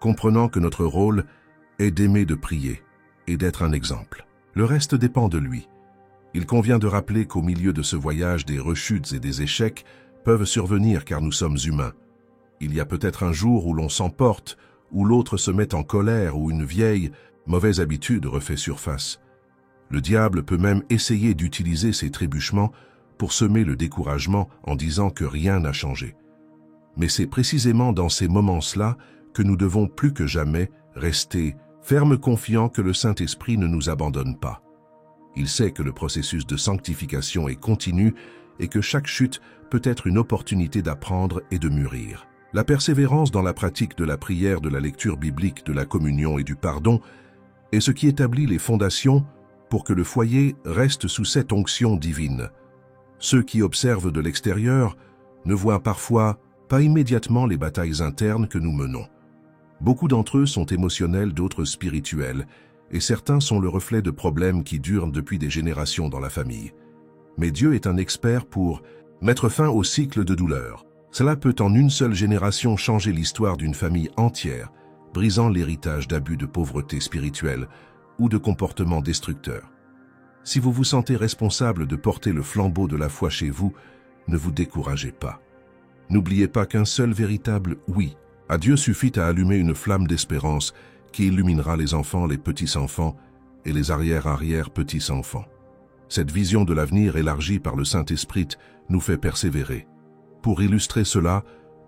comprenant que notre rôle est d'aimer, de prier et d'être un exemple. Le reste dépend de lui. Il convient de rappeler qu'au milieu de ce voyage, des rechutes et des échecs peuvent survenir car nous sommes humains. Il y a peut-être un jour où l'on s'emporte, où l'autre se met en colère, où une vieille, mauvaise habitude refait surface. Le diable peut même essayer d'utiliser ces trébuchements pour semer le découragement en disant que rien n'a changé. Mais c'est précisément dans ces moments-là que nous devons plus que jamais rester fermes, confiants que le Saint-Esprit ne nous abandonne pas. Il sait que le processus de sanctification est continu et que chaque chute peut être une opportunité d'apprendre et de mûrir. La persévérance dans la pratique de la prière, de la lecture biblique, de la communion et du pardon est ce qui établit les fondations pour que le foyer reste sous cette onction divine. Ceux qui observent de l'extérieur ne voient parfois pas immédiatement les batailles internes que nous menons. Beaucoup d'entre eux sont émotionnels, d'autres spirituels, et certains sont le reflet de problèmes qui durent depuis des générations dans la famille. Mais Dieu est un expert pour mettre fin au cycle de douleur. Cela peut en une seule génération changer l'histoire d'une famille entière, brisant l'héritage d'abus, de pauvreté spirituelle ou de comportements destructeurs. Si vous vous sentez responsable de porter le flambeau de la foi chez vous, ne vous découragez pas. N'oubliez pas qu'un seul véritable « oui » à Dieu suffit à allumer une flamme d'espérance qui illuminera les enfants, les petits-enfants et les arrière-petits-enfants. Cette vision de l'avenir élargie par le Saint-Esprit nous fait persévérer. Pour illustrer cela,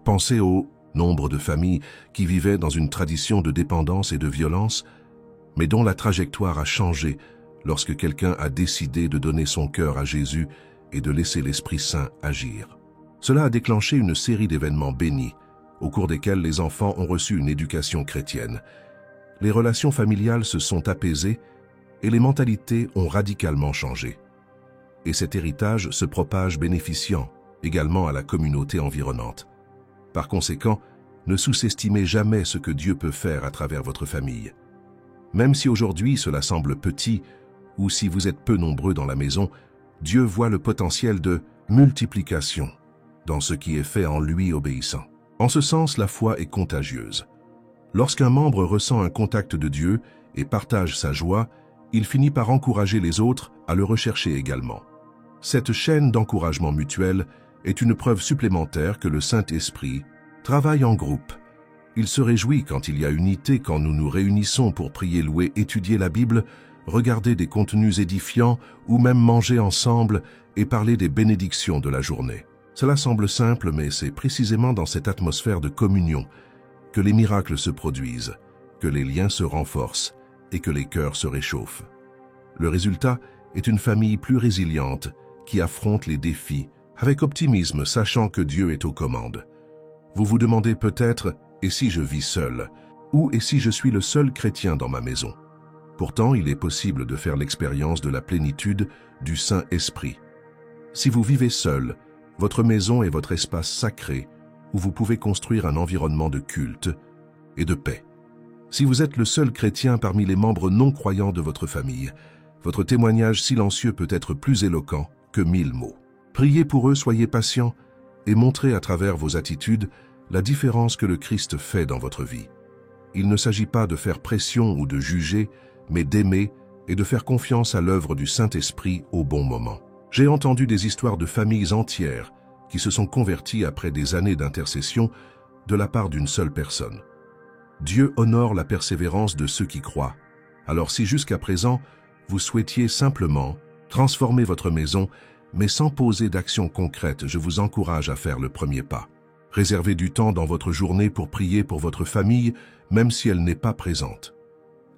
pensez au nombre de familles qui vivaient dans une tradition de dépendance et de violence, mais dont la trajectoire a changé lorsque quelqu'un a décidé de donner son cœur à Jésus et de laisser l'Esprit Saint agir. Cela a déclenché une série d'événements bénis, au cours desquels les enfants ont reçu une éducation chrétienne. Les relations familiales se sont apaisées et les mentalités ont radicalement changé. Et cet héritage se propage bénéficiant également à la communauté environnante. Par conséquent, ne sous-estimez jamais ce que Dieu peut faire à travers votre famille. Même si aujourd'hui cela semble petit, ou si vous êtes peu nombreux dans la maison, Dieu voit le potentiel de multiplication dans ce qui est fait en lui obéissant. En ce sens, la foi est contagieuse. Lorsqu'un membre ressent un contact de Dieu et partage sa joie, il finit par encourager les autres à le rechercher également. Cette chaîne d'encouragement mutuel est une preuve supplémentaire que le Saint-Esprit travaille en groupe. Il se réjouit quand il y a unité, quand nous nous réunissons pour prier, louer, étudier la Bible, regarder des contenus édifiants ou même manger ensemble et parler des bénédictions de la journée. Cela semble simple, mais c'est précisément dans cette atmosphère de communion que les miracles se produisent, que les liens se renforcent et que les cœurs se réchauffent. Le résultat est une famille plus résiliente qui affronte les défis avec optimisme, sachant que Dieu est aux commandes. Vous vous demandez peut-être « et si je vis seul ?» ou « et si je suis le seul chrétien dans ma maison ?» Pourtant, il est possible de faire l'expérience de la plénitude du Saint-Esprit. Si vous vivez seul, votre maison est votre espace sacré où vous pouvez construire un environnement de culte, et de paix. Si vous êtes le seul chrétien parmi les membres non-croyants de votre famille, votre témoignage silencieux peut être plus éloquent que 1000 mots. Priez pour eux, soyez patients et montrez à travers vos attitudes la différence que le Christ fait dans votre vie. Il ne s'agit pas de faire pression ou de juger, mais d'aimer et de faire confiance à l'œuvre du Saint-Esprit au bon moment. J'ai entendu des histoires de familles entières qui se sont converties après des années d'intercession de la part d'une seule personne. Dieu honore la persévérance de ceux qui croient. Alors si jusqu'à présent, vous souhaitiez simplement transformer votre maison, mais sans poser d'action concrète, je vous encourage à faire le premier pas. Réservez du temps dans votre journée pour prier pour votre famille, même si elle n'est pas présente.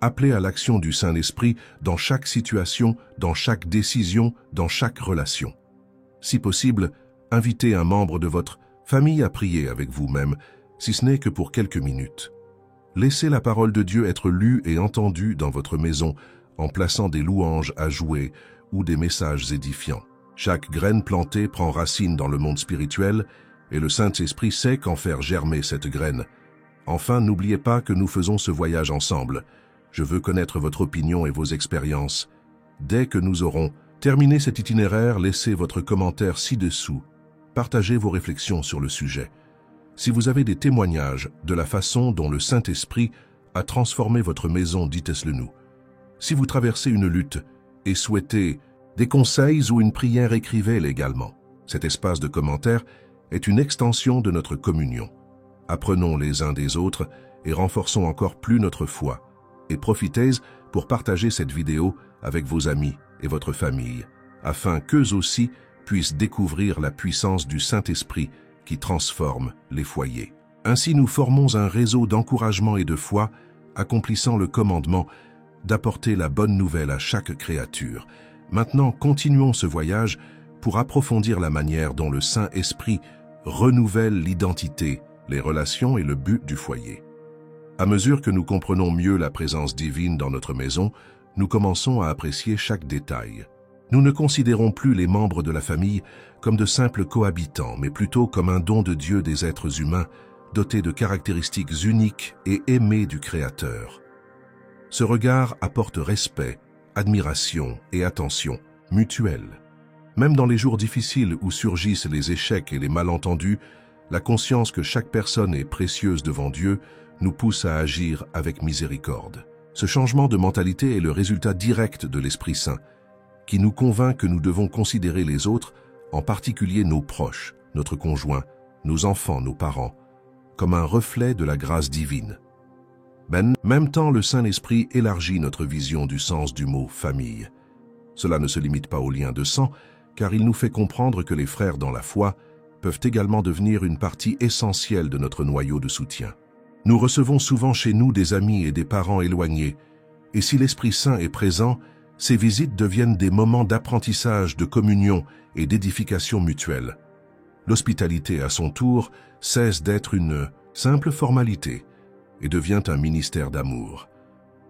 Appelez à l'action du Saint-Esprit dans chaque situation, dans chaque décision, dans chaque relation. Si possible, invitez un membre de votre famille à prier avec vous-même, si ce n'est que pour quelques minutes. Laissez la parole de Dieu être lue et entendue dans votre maison en plaçant des louanges à jouer ou des messages édifiants. Chaque graine plantée prend racine dans le monde spirituel et le Saint-Esprit sait qu'en faire germer cette graine. Enfin, n'oubliez pas que nous faisons ce voyage ensemble. Je veux connaître votre opinion et vos expériences. Dès que nous aurons terminé cet itinéraire, laissez votre commentaire ci-dessous. Partagez vos réflexions sur le sujet. Si vous avez des témoignages de la façon dont le Saint-Esprit a transformé votre maison, dites-le nous. Si vous traversez une lutte et souhaitez des conseils ou une prière, écrivez-les également. Cet espace de commentaires est une extension de notre communion. Apprenons les uns des autres et renforçons encore plus notre foi. Et profitez pour partager cette vidéo avec vos amis et votre famille, afin qu'eux aussi puissent découvrir la puissance du Saint-Esprit qui transforme les foyers. Ainsi, nous formons un réseau d'encouragement et de foi, accomplissant le commandement d'apporter la bonne nouvelle à chaque créature. Maintenant, continuons ce voyage pour approfondir la manière dont le Saint-Esprit renouvelle l'identité, les relations et le but du foyer. À mesure que nous comprenons mieux la présence divine dans notre maison, nous commençons à apprécier chaque détail. Nous ne considérons plus les membres de la famille comme de simples cohabitants, mais plutôt comme un don de Dieu des êtres humains, dotés de caractéristiques uniques et aimés du Créateur. Ce regard apporte respect, admiration et attention mutuelle. Même dans les jours difficiles où surgissent les échecs et les malentendus, la conscience que chaque personne est précieuse devant Dieu nous pousse à agir avec miséricorde. Ce changement de mentalité est le résultat direct de l'Esprit Saint, qui nous convainc que nous devons considérer les autres, en particulier nos proches, notre conjoint, nos enfants, nos parents, comme un reflet de la grâce divine. En même temps, le Saint-Esprit élargit notre vision du sens du mot « famille ». Cela ne se limite pas aux liens de sang, car il nous fait comprendre que les frères dans la foi peuvent également devenir une partie essentielle de notre noyau de soutien. Nous recevons souvent chez nous des amis et des parents éloignés, et si l'Esprit Saint est présent, ces visites deviennent des moments d'apprentissage, de communion et d'édification mutuelle. L'hospitalité, à son tour, cesse d'être une simple formalité et devient un ministère d'amour.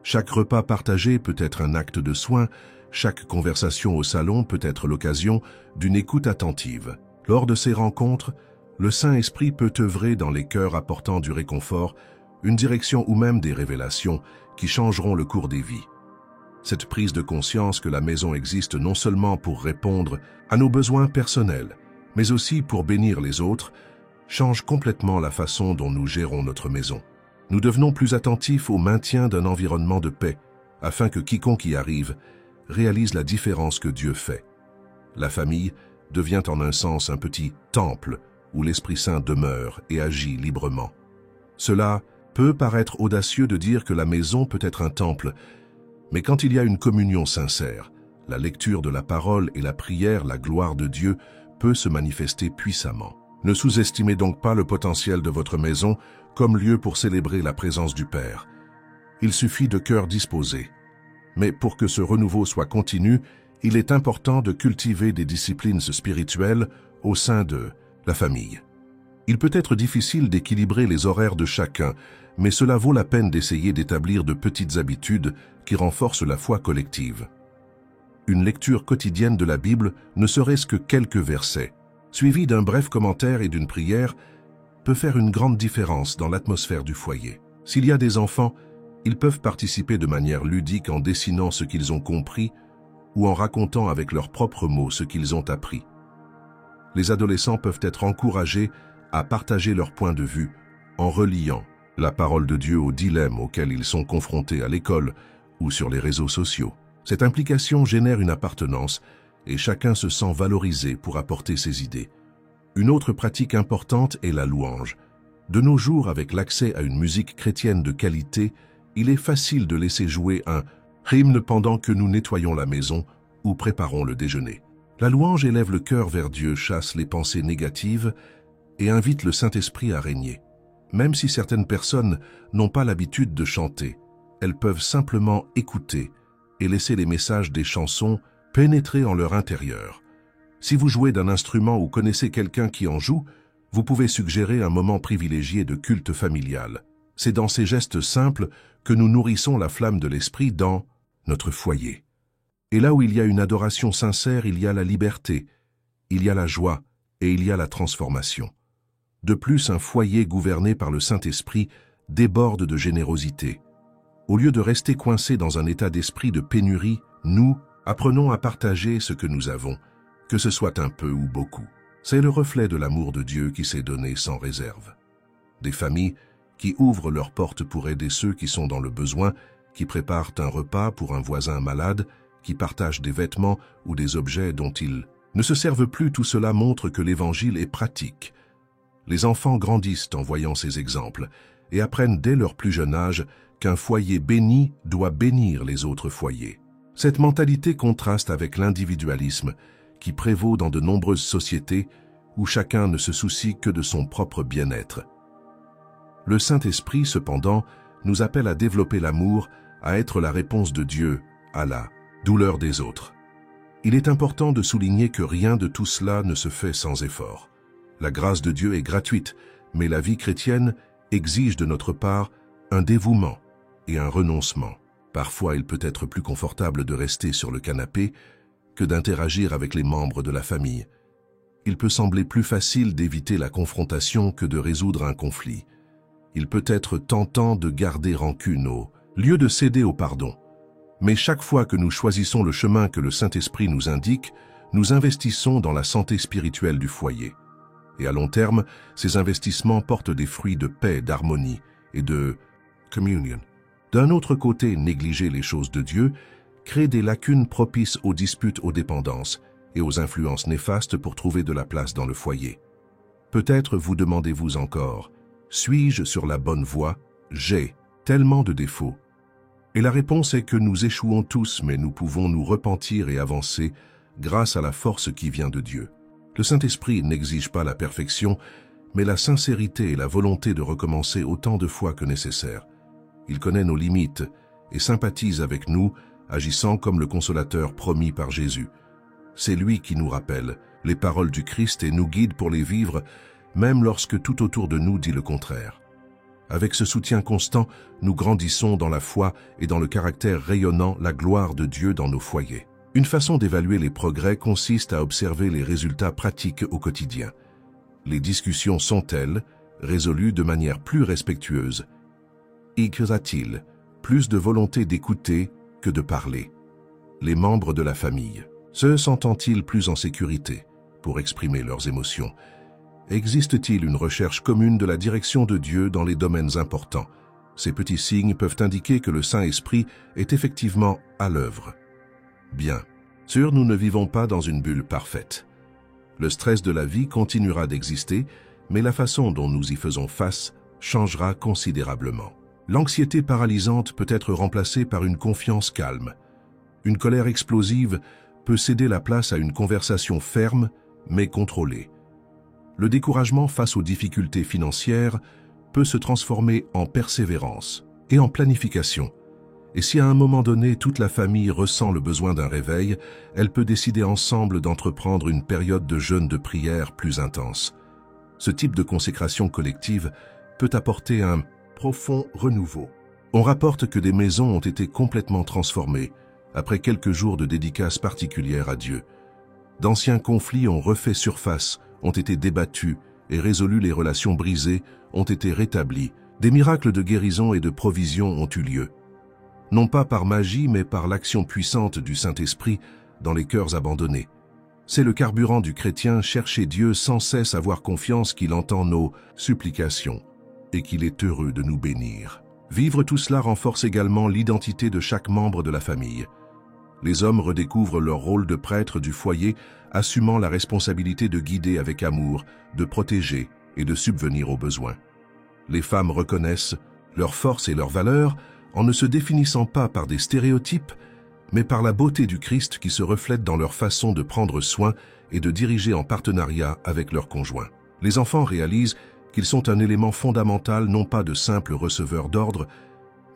Chaque repas partagé peut être un acte de soin, chaque conversation au salon peut être l'occasion d'une écoute attentive. Lors de ces rencontres, le Saint-Esprit peut œuvrer dans les cœurs apportant du réconfort, une direction ou même des révélations qui changeront le cours des vies. Cette prise de conscience que la maison existe non seulement pour répondre à nos besoins personnels, mais aussi pour bénir les autres, change complètement la façon dont nous gérons notre maison. Nous devenons plus attentifs au maintien d'un environnement de paix, afin que quiconque y arrive réalise la différence que Dieu fait. La famille devient en un sens un petit temple où l'Esprit Saint demeure et agit librement. Cela peut paraître audacieux de dire que la maison peut être un temple, mais quand il y a une communion sincère, la lecture de la parole et la prière, la gloire de Dieu peut se manifester puissamment. Ne sous-estimez donc pas le potentiel de votre maison comme lieu pour célébrer la présence du Père. Il suffit de cœurs disposés. Mais pour que ce renouveau soit continu, il est important de cultiver des disciplines spirituelles au sein de la famille. Il peut être difficile d'équilibrer les horaires de chacun, mais cela vaut la peine d'essayer d'établir de petites habitudes qui renforcent la foi collective. Une lecture quotidienne de la Bible, ne serait-ce que quelques versets, suivie d'un bref commentaire et d'une prière, peut faire une grande différence dans l'atmosphère du foyer. S'il y a des enfants, ils peuvent participer de manière ludique en dessinant ce qu'ils ont compris ou en racontant avec leurs propres mots ce qu'ils ont appris. Les adolescents peuvent être encouragés à partager leur point de vue en reliant la parole de Dieu aux dilemmes auxquels ils sont confrontés à l'école ou sur les réseaux sociaux. Cette implication génère une appartenance et chacun se sent valorisé pour apporter ses idées. Une autre pratique importante est la louange. De nos jours, avec l'accès à une musique chrétienne de qualité, il est facile de laisser jouer un hymne pendant que nous nettoyons la maison ou préparons le déjeuner. La louange élève le cœur vers Dieu, chasse les pensées négatives et invite le Saint-Esprit à régner. Même si certaines personnes n'ont pas l'habitude de chanter, elles peuvent simplement écouter et laisser les messages des chansons pénétrer en leur intérieur. Si vous jouez d'un instrument ou connaissez quelqu'un qui en joue, vous pouvez suggérer un moment privilégié de culte familial. C'est dans ces gestes simples que nous nourrissons la flamme de l'esprit dans notre foyer. Et là où il y a une adoration sincère, il y a la liberté, il y a la joie et il y a la transformation. De plus, un foyer gouverné par le Saint-Esprit déborde de générosité. Au lieu de rester coincés dans un état d'esprit de pénurie, nous apprenons à partager ce que nous avons, que ce soit un peu ou beaucoup. C'est le reflet de l'amour de Dieu qui s'est donné sans réserve. Des familles qui ouvrent leurs portes pour aider ceux qui sont dans le besoin, qui préparent un repas pour un voisin malade, qui partagent des vêtements ou des objets dont ils ne se servent plus, tout cela montre que l'Évangile est pratique. Les enfants grandissent en voyant ces exemples et apprennent dès leur plus jeune âge qu'un foyer béni doit bénir les autres foyers. Cette mentalité contraste avec l'individualisme qui prévaut dans de nombreuses sociétés où chacun ne se soucie que de son propre bien-être. Le Saint-Esprit, cependant, nous appelle à développer l'amour, à être la réponse de Dieu à la douleur des autres. Il est important de souligner que rien de tout cela ne se fait sans effort. La grâce de Dieu est gratuite, mais la vie chrétienne exige de notre part un dévouement et un renoncement. Parfois, il peut être plus confortable de rester sur le canapé que d'interagir avec les membres de la famille. Il peut sembler plus facile d'éviter la confrontation que de résoudre un conflit. Il peut être tentant de garder rancune au lieu de céder au pardon. Mais chaque fois que nous choisissons le chemin que le Saint-Esprit nous indique, nous investissons dans la santé spirituelle du foyer. Et à long terme, ces investissements portent des fruits de paix, d'harmonie et de communion. D'un autre côté, négliger les choses de Dieu crée des lacunes propices aux disputes, aux dépendances et aux influences néfastes pour trouver de la place dans le foyer. Peut-être vous demandez-vous encore, suis-je sur la bonne voie? J'ai tellement de défauts. Et la réponse est que nous échouons tous, mais nous pouvons nous repentir et avancer grâce à la force qui vient de Dieu. Le Saint-Esprit n'exige pas la perfection, mais la sincérité et la volonté de recommencer autant de fois que nécessaire. Il connaît nos limites et sympathise avec nous, agissant comme le consolateur promis par Jésus. C'est lui qui nous rappelle les paroles du Christ et nous guide pour les vivre, même lorsque tout autour de nous dit le contraire. Avec ce soutien constant, nous grandissons dans la foi et dans le caractère rayonnant la gloire de Dieu dans nos foyers. Une façon d'évaluer les progrès consiste à observer les résultats pratiques au quotidien. Les discussions sont-elles résolues de manière plus respectueuse? Y a-t-il plus de volonté d'écouter que de parler? Les membres de la famille se sentent-ils plus en sécurité pour exprimer leurs émotions? Existe-t-il une recherche commune de la direction de Dieu dans les domaines importants? Ces petits signes peuvent indiquer que le Saint-Esprit est effectivement à l'œuvre. Bien sûr, nous ne vivons pas dans une bulle parfaite. Le stress de la vie continuera d'exister, mais la façon dont nous y faisons face changera considérablement. L'anxiété paralysante peut être remplacée par une confiance calme. Une colère explosive peut céder la place à une conversation ferme mais contrôlée. Le découragement face aux difficultés financières peut se transformer en persévérance et en planification. Et si à un moment donné toute la famille ressent le besoin d'un réveil, elle peut décider ensemble d'entreprendre une période de jeûne de prière plus intense. Ce type de consécration collective peut apporter un profond renouveau. On rapporte que des maisons ont été complètement transformées après quelques jours de dédicaces particulières à Dieu. D'anciens conflits ont refait surface, ont été débattus et résolus, les relations brisées ont été rétablies Des miracles de guérison et de provision ont eu lieu, non pas par magie mais par l'action puissante du Saint-Esprit dans les cœurs abandonnés. C'est le carburant du chrétien, chercher Dieu sans cesse, avoir confiance qu'il entend nos supplications et qu'il est heureux de nous bénir. Vivre tout cela renforce également l'identité de chaque membre de la famille. Les hommes redécouvrent leur rôle de prêtre du foyer, assumant la responsabilité de guider avec amour, de protéger et de subvenir aux besoins. Les femmes reconnaissent leur force et leur valeur en ne se définissant pas par des stéréotypes, mais par la beauté du Christ qui se reflète dans leur façon de prendre soin et de diriger en partenariat avec leurs conjoints. Les enfants réalisent qu'ils sont un élément fondamental, non pas de simples receveurs d'ordre,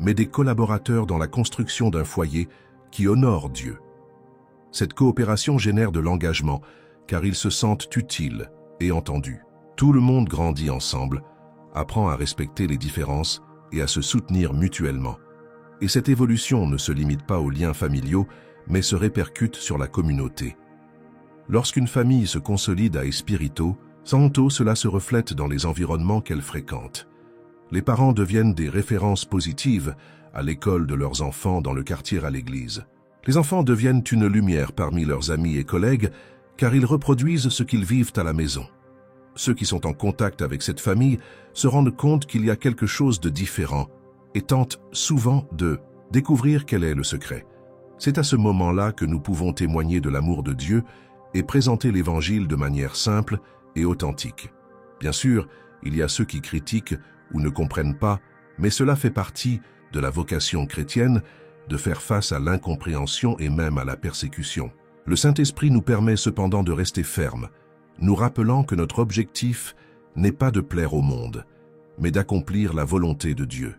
mais des collaborateurs dans la construction d'un foyer qui honore Dieu. Cette coopération génère de l'engagement, car ils se sentent utiles et entendus. Tout le monde grandit ensemble, apprend à respecter les différences et à se soutenir mutuellement. Et cette évolution ne se limite pas aux liens familiaux, mais se répercute sur la communauté. Lorsqu'une famille se consolide à Espirito Santo, cela se reflète dans les environnements qu'elle fréquente. Les parents deviennent des références positives à l'école de leurs enfants, dans le quartier, à l'église. Les enfants deviennent une lumière parmi leurs amis et collègues, car ils reproduisent ce qu'ils vivent à la maison. Ceux qui sont en contact avec cette famille se rendent compte qu'il y a quelque chose de différent et tentent souvent de découvrir quel est le secret. C'est à ce moment-là que nous pouvons témoigner de l'amour de Dieu et présenter l'Évangile de manière simple et authentique. Bien sûr, il y a ceux qui critiquent ou ne comprennent pas, mais cela fait partie de la vocation chrétienne de faire face à l'incompréhension et même à la persécution. Le Saint-Esprit nous permet cependant de rester fermes, nous rappelant que notre objectif n'est pas de plaire au monde, mais d'accomplir la volonté de Dieu.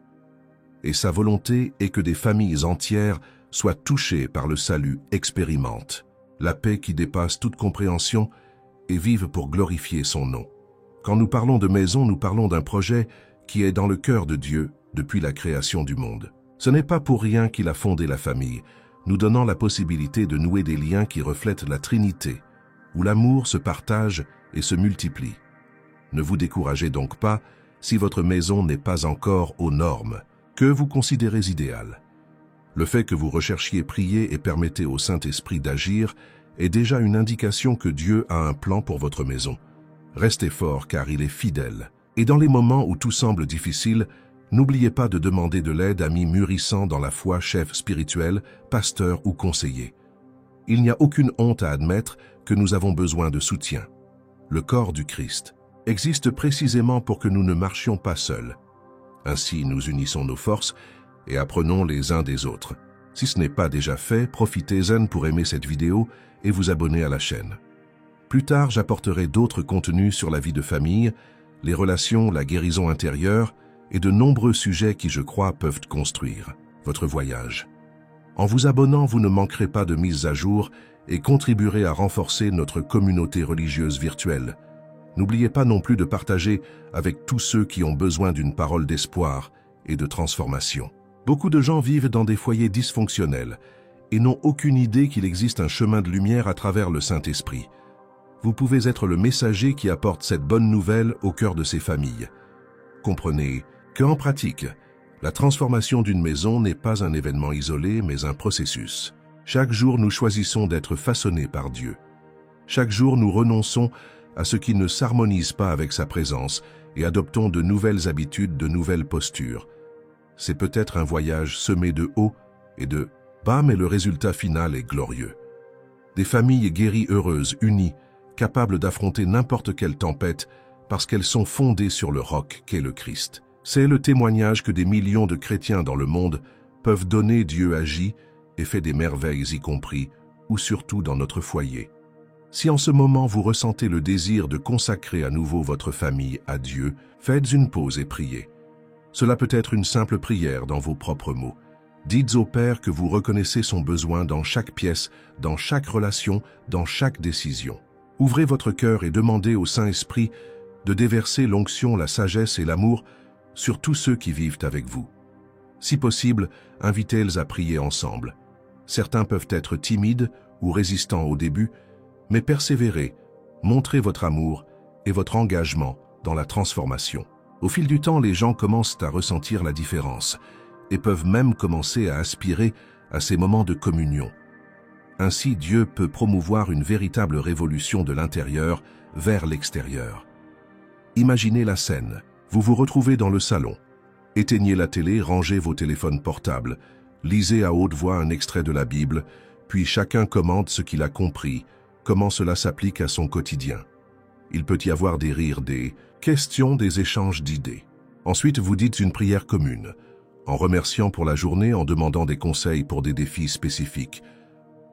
Et sa volonté est que des familles entières soient touchées par le salut, expérimentent la paix qui dépasse toute compréhension et vivent pour glorifier son nom. Quand nous parlons de maison, nous parlons d'un projet qui est dans le cœur de Dieu depuis la création du monde. Ce n'est pas pour rien qu'il a fondé la famille, nous donnant la possibilité de nouer des liens qui reflètent la Trinité, où l'amour se partage et se multiplie. Ne vous découragez donc pas si votre maison n'est pas encore aux normes que vous considérez idéales. Le fait que vous recherchiez prier et permettez au Saint-Esprit d'agir est déjà une indication que Dieu a un plan pour votre maison. Restez fort car il est fidèle. Et dans les moments où tout semble difficile, n'oubliez pas de demander de l'aide à amis mûrissants dans la foi, chef spirituel, pasteur ou conseiller. Il n'y a aucune honte à admettre que nous avons besoin de soutien. Le corps du Christ existe précisément pour que nous ne marchions pas seuls. Ainsi, nous unissons nos forces et apprenons les uns des autres. Si ce n'est pas déjà fait, profitez-en pour aimer cette vidéo et vous abonner à la chaîne. Plus tard, j'apporterai d'autres contenus sur la vie de famille, les relations, la guérison intérieure et de nombreux sujets qui, je crois, peuvent construire votre voyage. En vous abonnant, vous ne manquerez pas de mises à jour et contribuerez à renforcer notre communauté religieuse virtuelle. N'oubliez pas non plus de partager avec tous ceux qui ont besoin d'une parole d'espoir et de transformation. Beaucoup de gens vivent dans des foyers dysfonctionnels et n'ont aucune idée qu'il existe un chemin de lumière à travers le Saint-Esprit. Vous pouvez être le messager qui apporte cette bonne nouvelle au cœur de ces familles. Comprenez qu'en pratique, la transformation d'une maison n'est pas un événement isolé, mais un processus. Chaque jour, nous choisissons d'être façonnés par Dieu. Chaque jour, nous renonçons à ce qui ne s'harmonise pas avec sa présence et adoptons de nouvelles habitudes, de nouvelles postures. C'est peut-être un voyage semé de hauts et de bas, mais le résultat final est glorieux. Des familles guéries, heureuses, unies, capables d'affronter n'importe quelle tempête parce qu'elles sont fondées sur le roc qu'est le Christ. C'est le témoignage que des millions de chrétiens dans le monde peuvent donner. Dieu agit et fait des merveilles, y compris ou surtout dans notre foyer. Si en ce moment vous ressentez le désir de consacrer à nouveau votre famille à Dieu, faites une pause et priez. Cela peut être une simple prière dans vos propres mots. Dites au Père que vous reconnaissez son besoin dans chaque pièce, dans chaque relation, dans chaque décision. Ouvrez votre cœur et demandez au Saint-Esprit de déverser l'onction, la sagesse et l'amour sur tous ceux qui vivent avec vous. Si possible, invitez-les à prier ensemble. Certains peuvent être timides ou résistants au début, mais persévérez, montrez votre amour et votre engagement dans la transformation. Au fil du temps, les gens commencent à ressentir la différence et peuvent même commencer à aspirer à ces moments de communion. Ainsi, Dieu peut promouvoir une véritable révolution de l'intérieur vers l'extérieur. Imaginez la scène. Vous vous retrouvez dans le salon. Éteignez la télé, rangez vos téléphones portables, lisez à haute voix un extrait de la Bible, puis chacun commente ce qu'il a compris, comment cela s'applique à son quotidien. Il peut y avoir des rires, des questions, des échanges d'idées. Ensuite, vous dites une prière commune, en remerciant pour la journée, en demandant des conseils pour des défis spécifiques.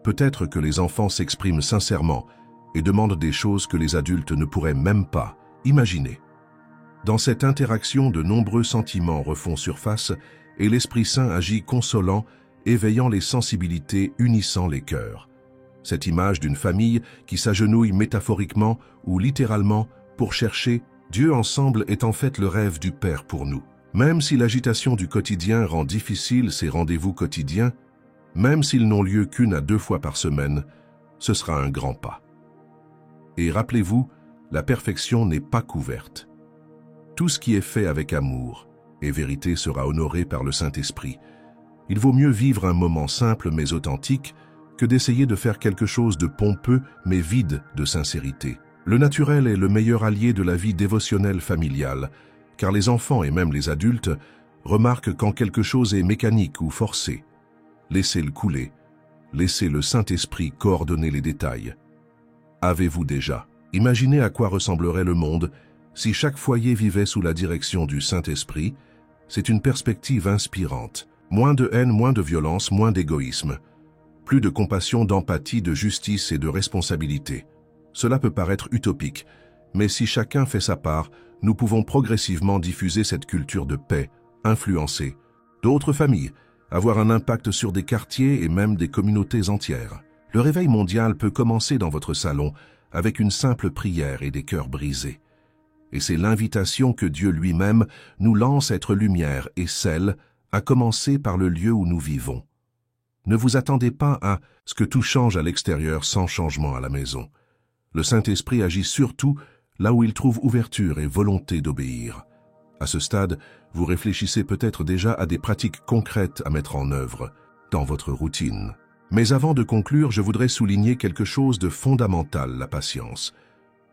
Peut-être que les enfants s'expriment sincèrement et demandent des choses que les adultes ne pourraient même pas imaginer. Dans cette interaction, de nombreux sentiments refont surface et l'Esprit Saint agit consolant, éveillant les sensibilités, unissant les cœurs. Cette image d'une famille qui s'agenouille métaphoriquement ou littéralement pour chercher Dieu ensemble est en fait le rêve du Père pour nous. Même si l'agitation du quotidien rend difficile ces rendez-vous quotidiens, même s'ils n'ont lieu qu'une à 2 fois par semaine, ce sera un grand pas. Et rappelez-vous, la perfection n'est pas couverte. Tout ce qui est fait avec amour et vérité sera honoré par le Saint-Esprit. Il vaut mieux vivre un moment simple mais authentique que d'essayer de faire quelque chose de pompeux mais vide de sincérité. Le naturel est le meilleur allié de la vie dévotionnelle familiale, car les enfants et même les adultes remarquent quand quelque chose est mécanique ou forcé. Laissez-le couler, laissez le Saint-Esprit coordonner les détails. Avez-vous déjà imaginé à quoi ressemblerait le monde si chaque foyer vivait sous la direction du Saint-Esprit? C'est une perspective inspirante. Moins de haine, moins de violence, moins d'égoïsme. Plus de compassion, d'empathie, de justice et de responsabilité. Cela peut paraître utopique, mais si chacun fait sa part, nous pouvons progressivement diffuser cette culture de paix, influencer d'autres familles, avoir un impact sur des quartiers et même des communautés entières. Le réveil mondial peut commencer dans votre salon avec une simple prière et des cœurs brisés. Et c'est l'invitation que Dieu lui-même nous lance à être lumière et sel, à commencer par le lieu où nous vivons. Ne vous attendez pas à ce que tout change à l'extérieur sans changement à la maison. Le Saint-Esprit agit surtout là où il trouve ouverture et volonté d'obéir. À ce stade, vous réfléchissez peut-être déjà à des pratiques concrètes à mettre en œuvre dans votre routine. Mais avant de conclure, je voudrais souligner quelque chose de fondamental, la patience.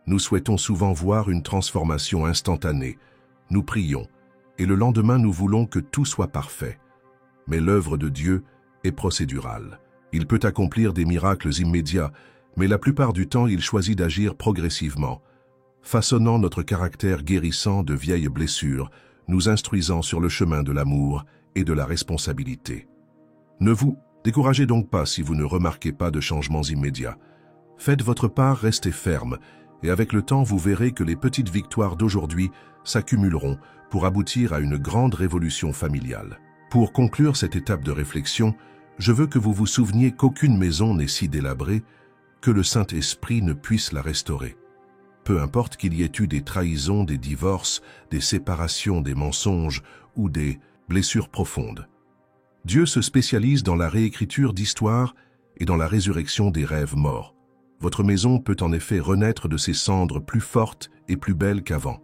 Nous souhaitons souvent voir une transformation instantanée. Nous prions, et le lendemain nous voulons que tout soit parfait. Mais l'œuvre de Dieu est procédurale. Il peut accomplir des miracles immédiats, mais la plupart du temps il choisit d'agir progressivement, façonnant notre caractère guérissant de vieilles blessures, nous instruisant sur le chemin de l'amour et de la responsabilité. Ne vous découragez donc pas si vous ne remarquez pas de changements immédiats. Faites votre part, restez ferme, et avec le temps vous verrez que les petites victoires d'aujourd'hui s'accumuleront pour aboutir à une grande révolution familiale. Pour conclure cette étape de réflexion, je veux que vous vous souveniez qu'aucune maison n'est si délabrée que le Saint-Esprit ne puisse la restaurer. Peu importe qu'il y ait eu des trahisons, des divorces, des séparations, des mensonges ou des blessures profondes. Dieu se spécialise dans la réécriture d'histoires et dans la résurrection des rêves morts. Votre maison peut en effet renaître de ses cendres plus fortes et plus belles qu'avant.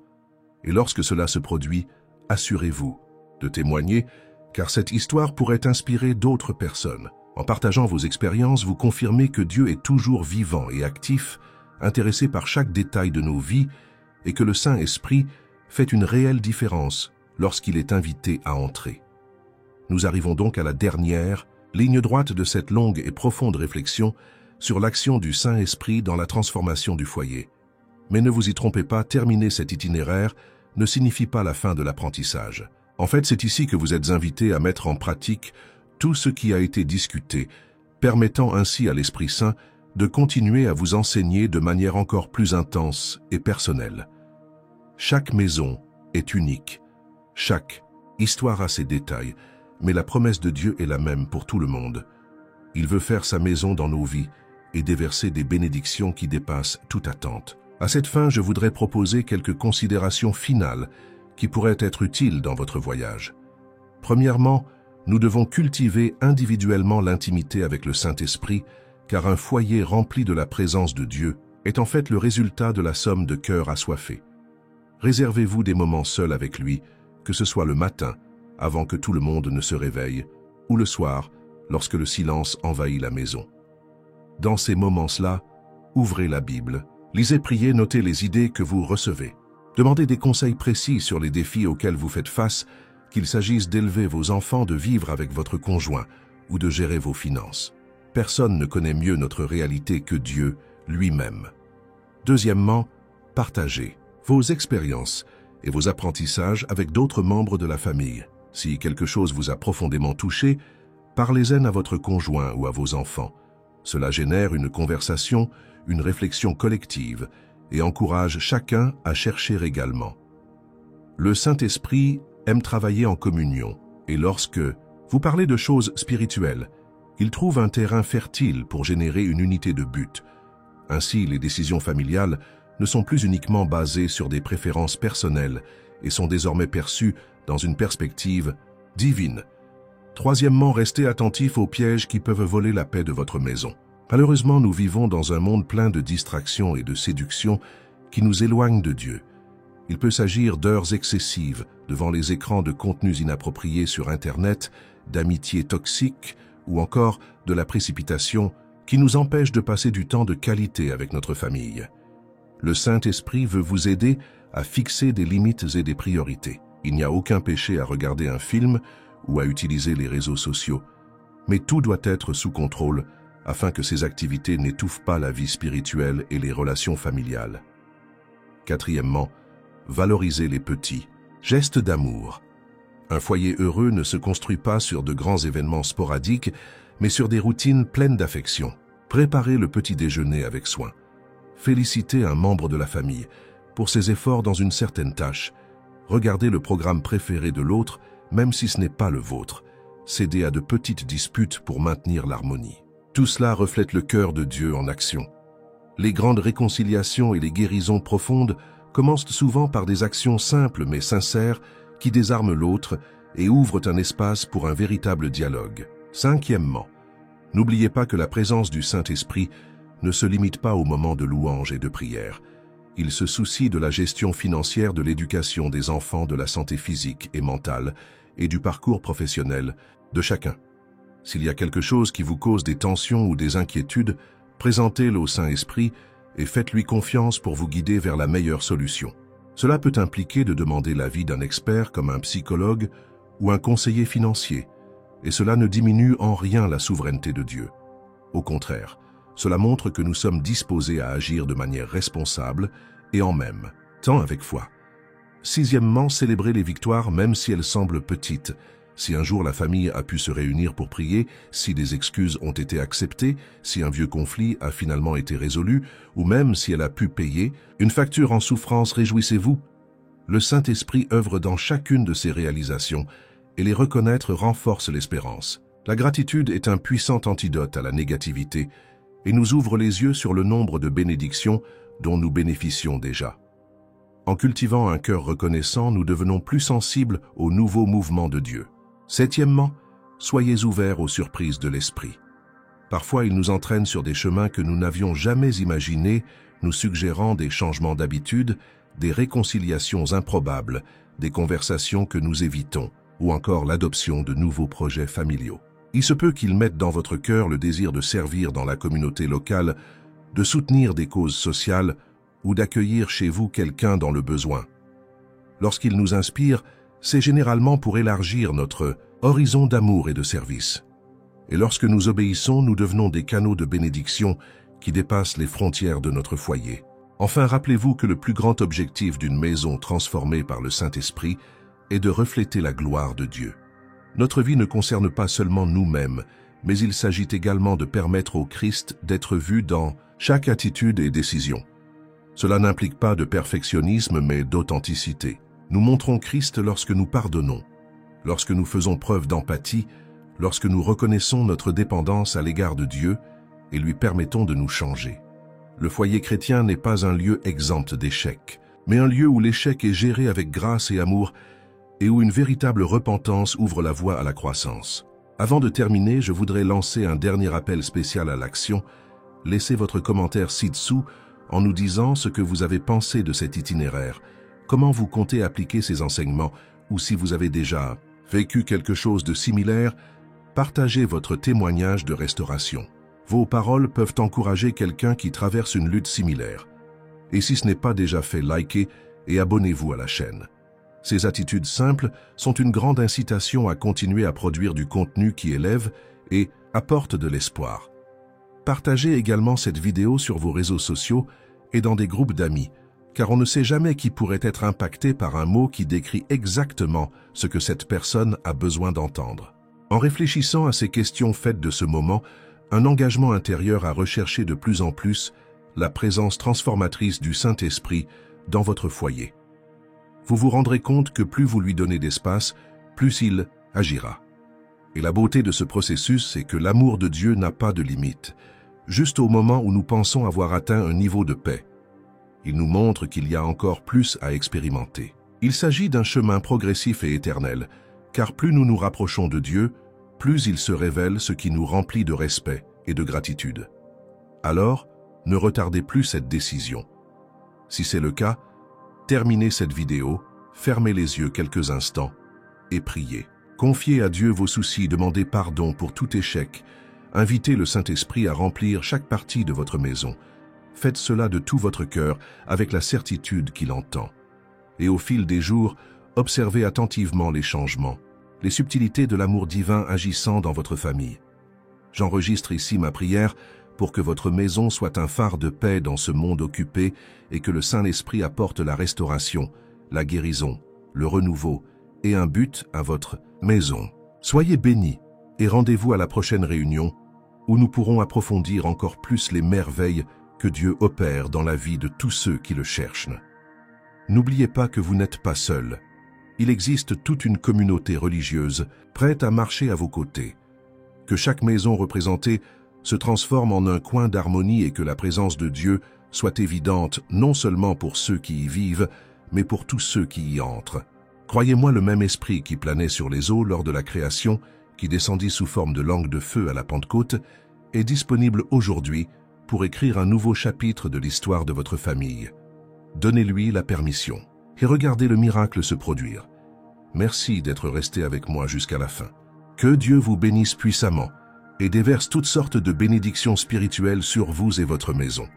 Et lorsque cela se produit, assurez-vous de témoigner, car cette histoire pourrait inspirer d'autres personnes. En partageant vos expériences, vous confirmez que Dieu est toujours vivant et actif, intéressé par chaque détail de nos vies, et que le Saint-Esprit fait une réelle différence lorsqu'il est invité à entrer. Nous arrivons donc à la dernière ligne droite de cette longue et profonde réflexion sur l'action du Saint-Esprit dans la transformation du foyer. Mais ne vous y trompez pas, terminer cet itinéraire ne signifie pas la fin de l'apprentissage. En fait, c'est ici que vous êtes invités à mettre en pratique tout ce qui a été discuté, permettant ainsi à l'Esprit Saint de continuer à vous enseigner de manière encore plus intense et personnelle. Chaque maison est unique, chaque histoire a ses détails, mais la promesse de Dieu est la même pour tout le monde. Il veut faire sa maison dans nos vies et déverser des bénédictions qui dépassent toute attente. À cette fin, je voudrais proposer quelques considérations finales qui pourraient être utiles dans votre voyage. Premièrement, nous devons cultiver individuellement l'intimité avec le Saint-Esprit, car un foyer rempli de la présence de Dieu est en fait le résultat de la somme de cœurs assoiffés. Réservez-vous des moments seuls avec lui, que ce soit le matin, avant que tout le monde ne se réveille, ou le soir, lorsque le silence envahit la maison. Dans ces moments-là, ouvrez la Bible, lisez, priez, notez les idées que vous recevez. Demandez des conseils précis sur les défis auxquels vous faites face, qu'il s'agisse d'élever vos enfants, de vivre avec votre conjoint ou de gérer vos finances. Personne ne connaît mieux notre réalité que Dieu lui-même. Deuxièmement, partagez vos expériences et vos apprentissages avec d'autres membres de la famille. Si quelque chose vous a profondément touché, parlez-en à votre conjoint ou à vos enfants. Cela génère une conversation, une réflexion collective et encourage chacun à chercher également. Le Saint-Esprit aime travailler en communion et lorsque vous parlez de choses spirituelles, il trouve un terrain fertile pour générer une unité de but. Ainsi, les décisions familiales ne sont plus uniquement basées sur des préférences personnelles et sont désormais perçues dans une perspective divine. Troisièmement, restez attentifs aux pièges qui peuvent voler la paix de votre maison. Malheureusement, nous vivons dans un monde plein de distractions et de séductions qui nous éloignent de Dieu. Il peut s'agir d'heures excessives devant les écrans, de contenus inappropriés sur Internet, d'amitiés toxiques ou encore de la précipitation qui nous empêche de passer du temps de qualité avec notre famille. Le Saint-Esprit veut vous aider à fixer des limites et des priorités. Il n'y a aucun péché à regarder un film ou à utiliser les réseaux sociaux, mais tout doit être sous contrôle afin que ces activités n'étouffent pas la vie spirituelle et les relations familiales. Quatrièmement, valorisez les petits gestes d'amour. Un foyer heureux ne se construit pas sur de grands événements sporadiques, mais sur des routines pleines d'affection. Préparez le petit déjeuner avec soin. Félicitez un membre de la famille pour ses efforts dans une certaine tâche. Regardez le programme préféré de l'autre, même si ce n'est pas le vôtre. Cédez à de petites disputes pour maintenir l'harmonie. Tout cela reflète le cœur de Dieu en action. Les grandes réconciliations et les guérisons profondes commencent souvent par des actions simples mais sincères qui désarment l'autre et ouvrent un espace pour un véritable dialogue. Cinquièmement, n'oubliez pas que la présence du Saint-Esprit ne se limite pas au moment de louange et de prière. Il se soucie de la gestion financière, de l'éducation des enfants, de la santé physique et mentale et du parcours professionnel de chacun. S'il y a quelque chose qui vous cause des tensions ou des inquiétudes, présentez-le au Saint-Esprit et faites-lui confiance pour vous guider vers la meilleure solution. Cela peut impliquer de demander l'avis d'un expert comme un psychologue ou un conseiller financier, et cela ne diminue en rien la souveraineté de Dieu. Au contraire, cela montre que nous sommes disposés à agir de manière responsable et en même temps avec foi. Sixièmement, célébrez les victoires même si elles semblent petites. Si un jour la famille a pu se réunir pour prier, si des excuses ont été acceptées, si un vieux conflit a finalement été résolu, ou même si elle a pu payer une facture en souffrance, réjouissez-vous. Le Saint-Esprit œuvre dans chacune de ces réalisations et les reconnaître renforce l'espérance. La gratitude est un puissant antidote à la négativité et nous ouvre les yeux sur le nombre de bénédictions dont nous bénéficions déjà. En cultivant un cœur reconnaissant, nous devenons plus sensibles aux nouveaux mouvements de Dieu. Septièmement, soyez ouverts aux surprises de l'Esprit. Parfois, il nous entraîne sur des chemins que nous n'avions jamais imaginés, nous suggérant des changements d'habitude, des réconciliations improbables, des conversations que nous évitons, ou encore l'adoption de nouveaux projets familiaux. Il se peut qu'il mette dans votre cœur le désir de servir dans la communauté locale, de soutenir des causes sociales ou d'accueillir chez vous quelqu'un dans le besoin. Lorsqu'il nous inspire, c'est généralement pour élargir notre horizon d'amour et de service. Et lorsque nous obéissons, nous devenons des canaux de bénédiction qui dépassent les frontières de notre foyer. Enfin, rappelez-vous que le plus grand objectif d'une maison transformée par le Saint-Esprit est de refléter la gloire de Dieu. Notre vie ne concerne pas seulement nous-mêmes, mais il s'agit également de permettre au Christ d'être vu dans chaque attitude et décision. Cela n'implique pas de perfectionnisme, mais d'authenticité. Nous montrons Christ lorsque nous pardonnons, lorsque nous faisons preuve d'empathie, lorsque nous reconnaissons notre dépendance à l'égard de Dieu et lui permettons de nous changer. Le foyer chrétien n'est pas un lieu exempt d'échecs, mais un lieu où l'échec est géré avec grâce et amour et où une véritable repentance ouvre la voie à la croissance. Avant de terminer, je voudrais lancer un dernier appel spécial à l'action. Laissez votre commentaire ci-dessous en nous disant ce que vous avez pensé de cet itinéraire, Comment vous comptez appliquer ces enseignements, ou si vous avez déjà vécu quelque chose de similaire, partagez votre témoignage de restauration. Vos paroles peuvent encourager quelqu'un qui traverse une lutte similaire. Et si ce n'est pas déjà fait, likez et abonnez-vous à la chaîne. Ces attitudes simples sont une grande incitation à continuer à produire du contenu qui élève et apporte de l'espoir. Partagez également cette vidéo sur vos réseaux sociaux et dans des groupes d'amis, car on ne sait jamais qui pourrait être impacté par un mot qui décrit exactement ce que cette personne a besoin d'entendre. En réfléchissant à ces questions faites de ce moment, un engagement intérieur à rechercher de plus en plus la présence transformatrice du Saint-Esprit dans votre foyer. Vous vous rendrez compte que plus vous lui donnez d'espace, plus il agira. Et la beauté de ce processus, c'est que l'amour de Dieu n'a pas de limite, juste au moment où nous pensons avoir atteint un niveau de paix. Il nous montre qu'il y a encore plus à expérimenter. Il s'agit d'un chemin progressif et éternel, car plus nous nous rapprochons de Dieu, plus il se révèle, ce qui nous remplit de respect et de gratitude. Alors, ne retardez plus cette décision. Si c'est le cas, terminez cette vidéo, fermez les yeux quelques instants et priez. Confiez à Dieu vos soucis, demandez pardon pour tout échec. Invitez le Saint-Esprit à remplir chaque partie de votre maison. Faites cela de tout votre cœur, avec la certitude qu'il entend. Et au fil des jours, observez attentivement les changements, les subtilités de l'amour divin agissant dans votre famille. J'enregistre ici ma prière pour que votre maison soit un phare de paix dans ce monde occupé et que le Saint-Esprit apporte la restauration, la guérison, le renouveau et un but à votre maison. Soyez bénis et rendez-vous à la prochaine réunion où nous pourrons approfondir encore plus les merveilles que Dieu opère dans la vie de tous ceux qui le cherchent. N'oubliez pas que vous n'êtes pas seul. Il existe toute une communauté religieuse prête à marcher à vos côtés. Que chaque maison représentée se transforme en un coin d'harmonie et que la présence de Dieu soit évidente non seulement pour ceux qui y vivent, mais pour tous ceux qui y entrent. Croyez-moi, le même esprit qui planait sur les eaux lors de la création, qui descendit sous forme de langue de feu à la Pentecôte, est disponible aujourd'hui pour écrire un nouveau chapitre de l'histoire de votre famille. Donnez-lui la permission et regardez le miracle se produire. Merci d'être resté avec moi jusqu'à la fin. Que Dieu vous bénisse puissamment et déverse toutes sortes de bénédictions spirituelles sur vous et votre maison.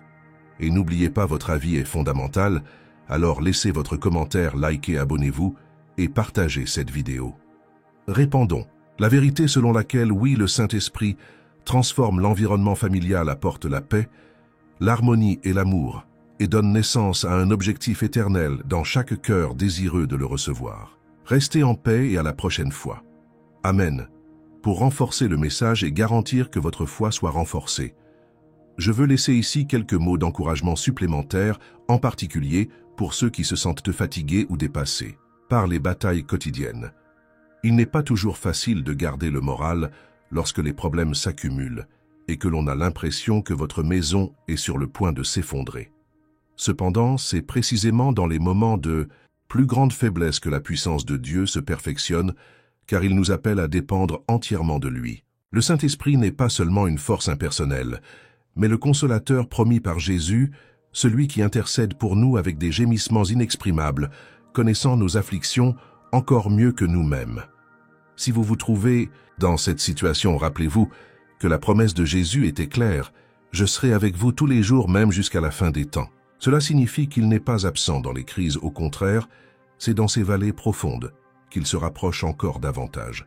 Et n'oubliez pas, votre avis est fondamental, alors laissez votre commentaire, likez, abonnez-vous et partagez cette vidéo. Répandons la vérité selon laquelle, oui, le Saint-Esprit transforme l'environnement familial, apporte la paix, l'harmonie et l'amour, et donne naissance à un objectif éternel dans chaque cœur désireux de le recevoir. Restez en paix et à la prochaine fois. Amen. Pour renforcer le message et garantir que votre foi soit renforcée, je veux laisser ici quelques mots d'encouragement supplémentaires, en particulier pour ceux qui se sentent fatigués ou dépassés par les batailles quotidiennes. Il n'est pas toujours facile de garder le moral lorsque les problèmes s'accumulent et que l'on a l'impression que votre maison est sur le point de s'effondrer. Cependant, c'est précisément dans les moments de plus grande faiblesse que la puissance de Dieu se perfectionne, car il nous appelle à dépendre entièrement de lui. Le Saint-Esprit n'est pas seulement une force impersonnelle, mais le consolateur promis par Jésus, celui qui intercède pour nous avec des gémissements inexprimables, connaissant nos afflictions encore mieux que nous-mêmes. Si vous vous trouvez dans cette situation, rappelez-vous que la promesse de Jésus était claire: « Je serai avec vous tous les jours, même jusqu'à la fin des temps ». Cela signifie qu'il n'est pas absent dans les crises, au contraire, c'est dans ces vallées profondes qu'il se rapproche encore davantage.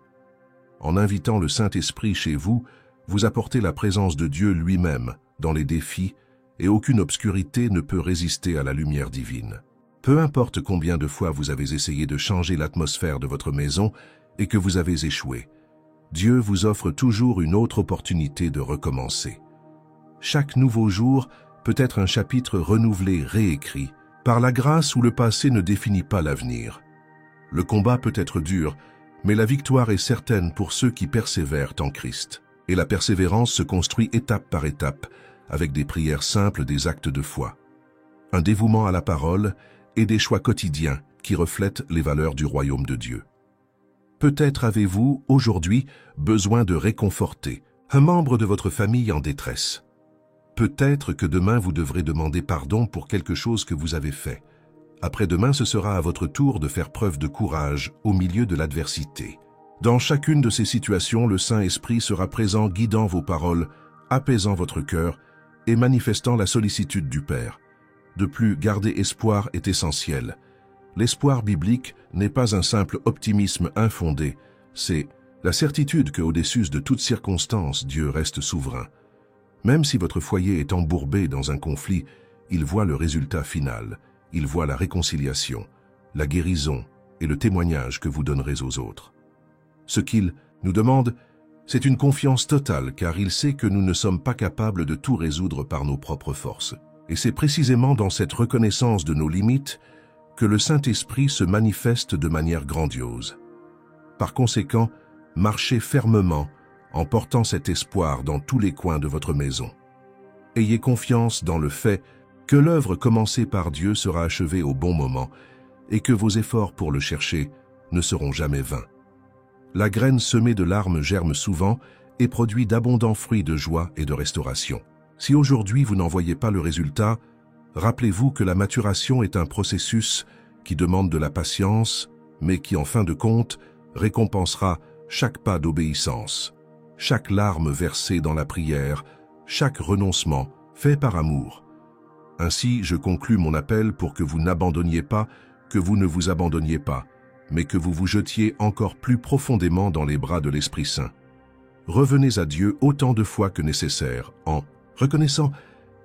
En invitant le Saint-Esprit chez vous, vous apportez la présence de Dieu lui-même dans les défis, et aucune obscurité ne peut résister à la lumière divine. Peu importe combien de fois vous avez essayé de changer l'atmosphère de votre maison et que vous avez échoué, Dieu vous offre toujours une autre opportunité de recommencer. Chaque nouveau jour peut être un chapitre renouvelé, réécrit, par la grâce où le passé ne définit pas l'avenir. Le combat peut être dur, mais la victoire est certaine pour ceux qui persévèrent en Christ. Et la persévérance se construit étape par étape, avec des prières simples, des actes de foi, un dévouement à la parole et des choix quotidiens qui reflètent les valeurs du royaume de Dieu. Peut-être avez-vous, aujourd'hui, besoin de réconforter un membre de votre famille en détresse. Peut-être que demain vous devrez demander pardon pour quelque chose que vous avez fait. Après-demain, ce sera à votre tour de faire preuve de courage au milieu de l'adversité. Dans chacune de ces situations, le Saint-Esprit sera présent, guidant vos paroles, apaisant votre cœur et manifestant la sollicitude du Père. De plus, garder espoir est essentiel. L'espoir biblique n'est pas un simple optimisme infondé, c'est la certitude qu'au-dessus de toutes circonstances, Dieu reste souverain. Même si votre foyer est embourbé dans un conflit, il voit le résultat final, il voit la réconciliation, la guérison et le témoignage que vous donnerez aux autres. Ce qu'il nous demande, c'est une confiance totale, car il sait que nous ne sommes pas capables de tout résoudre par nos propres forces. Et c'est précisément dans cette reconnaissance de nos limites que le Saint-Esprit se manifeste de manière grandiose. Par conséquent, marchez fermement en portant cet espoir dans tous les coins de votre maison. Ayez confiance dans le fait que l'œuvre commencée par Dieu sera achevée au bon moment et que vos efforts pour le chercher ne seront jamais vains. La graine semée de larmes germe souvent et produit d'abondants fruits de joie et de restauration. Si aujourd'hui vous n'en voyez pas le résultat, rappelez-vous que la maturation est un processus qui demande de la patience, mais qui en fin de compte récompensera chaque pas d'obéissance, chaque larme versée dans la prière, chaque renoncement fait par amour. Ainsi, je conclus mon appel pour que vous n'abandonniez pas, que vous ne vous abandonniez pas, mais que vous vous jetiez encore plus profondément dans les bras de l'Esprit Saint. Revenez à Dieu autant de fois que nécessaire, en reconnaissant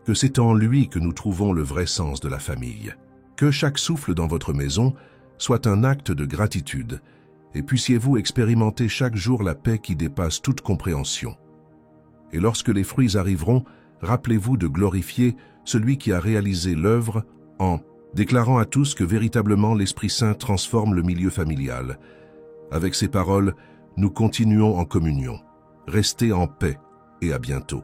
que c'est en lui que nous trouvons le vrai sens de la famille. Que chaque souffle dans votre maison soit un acte de gratitude, et puissiez-vous expérimenter chaque jour la paix qui dépasse toute compréhension. Et lorsque les fruits arriveront, rappelez-vous de glorifier celui qui a réalisé l'œuvre en déclarant à tous que véritablement l'Esprit Saint transforme le milieu familial. Avec ces paroles, nous continuons en communion. Restez en paix et à bientôt.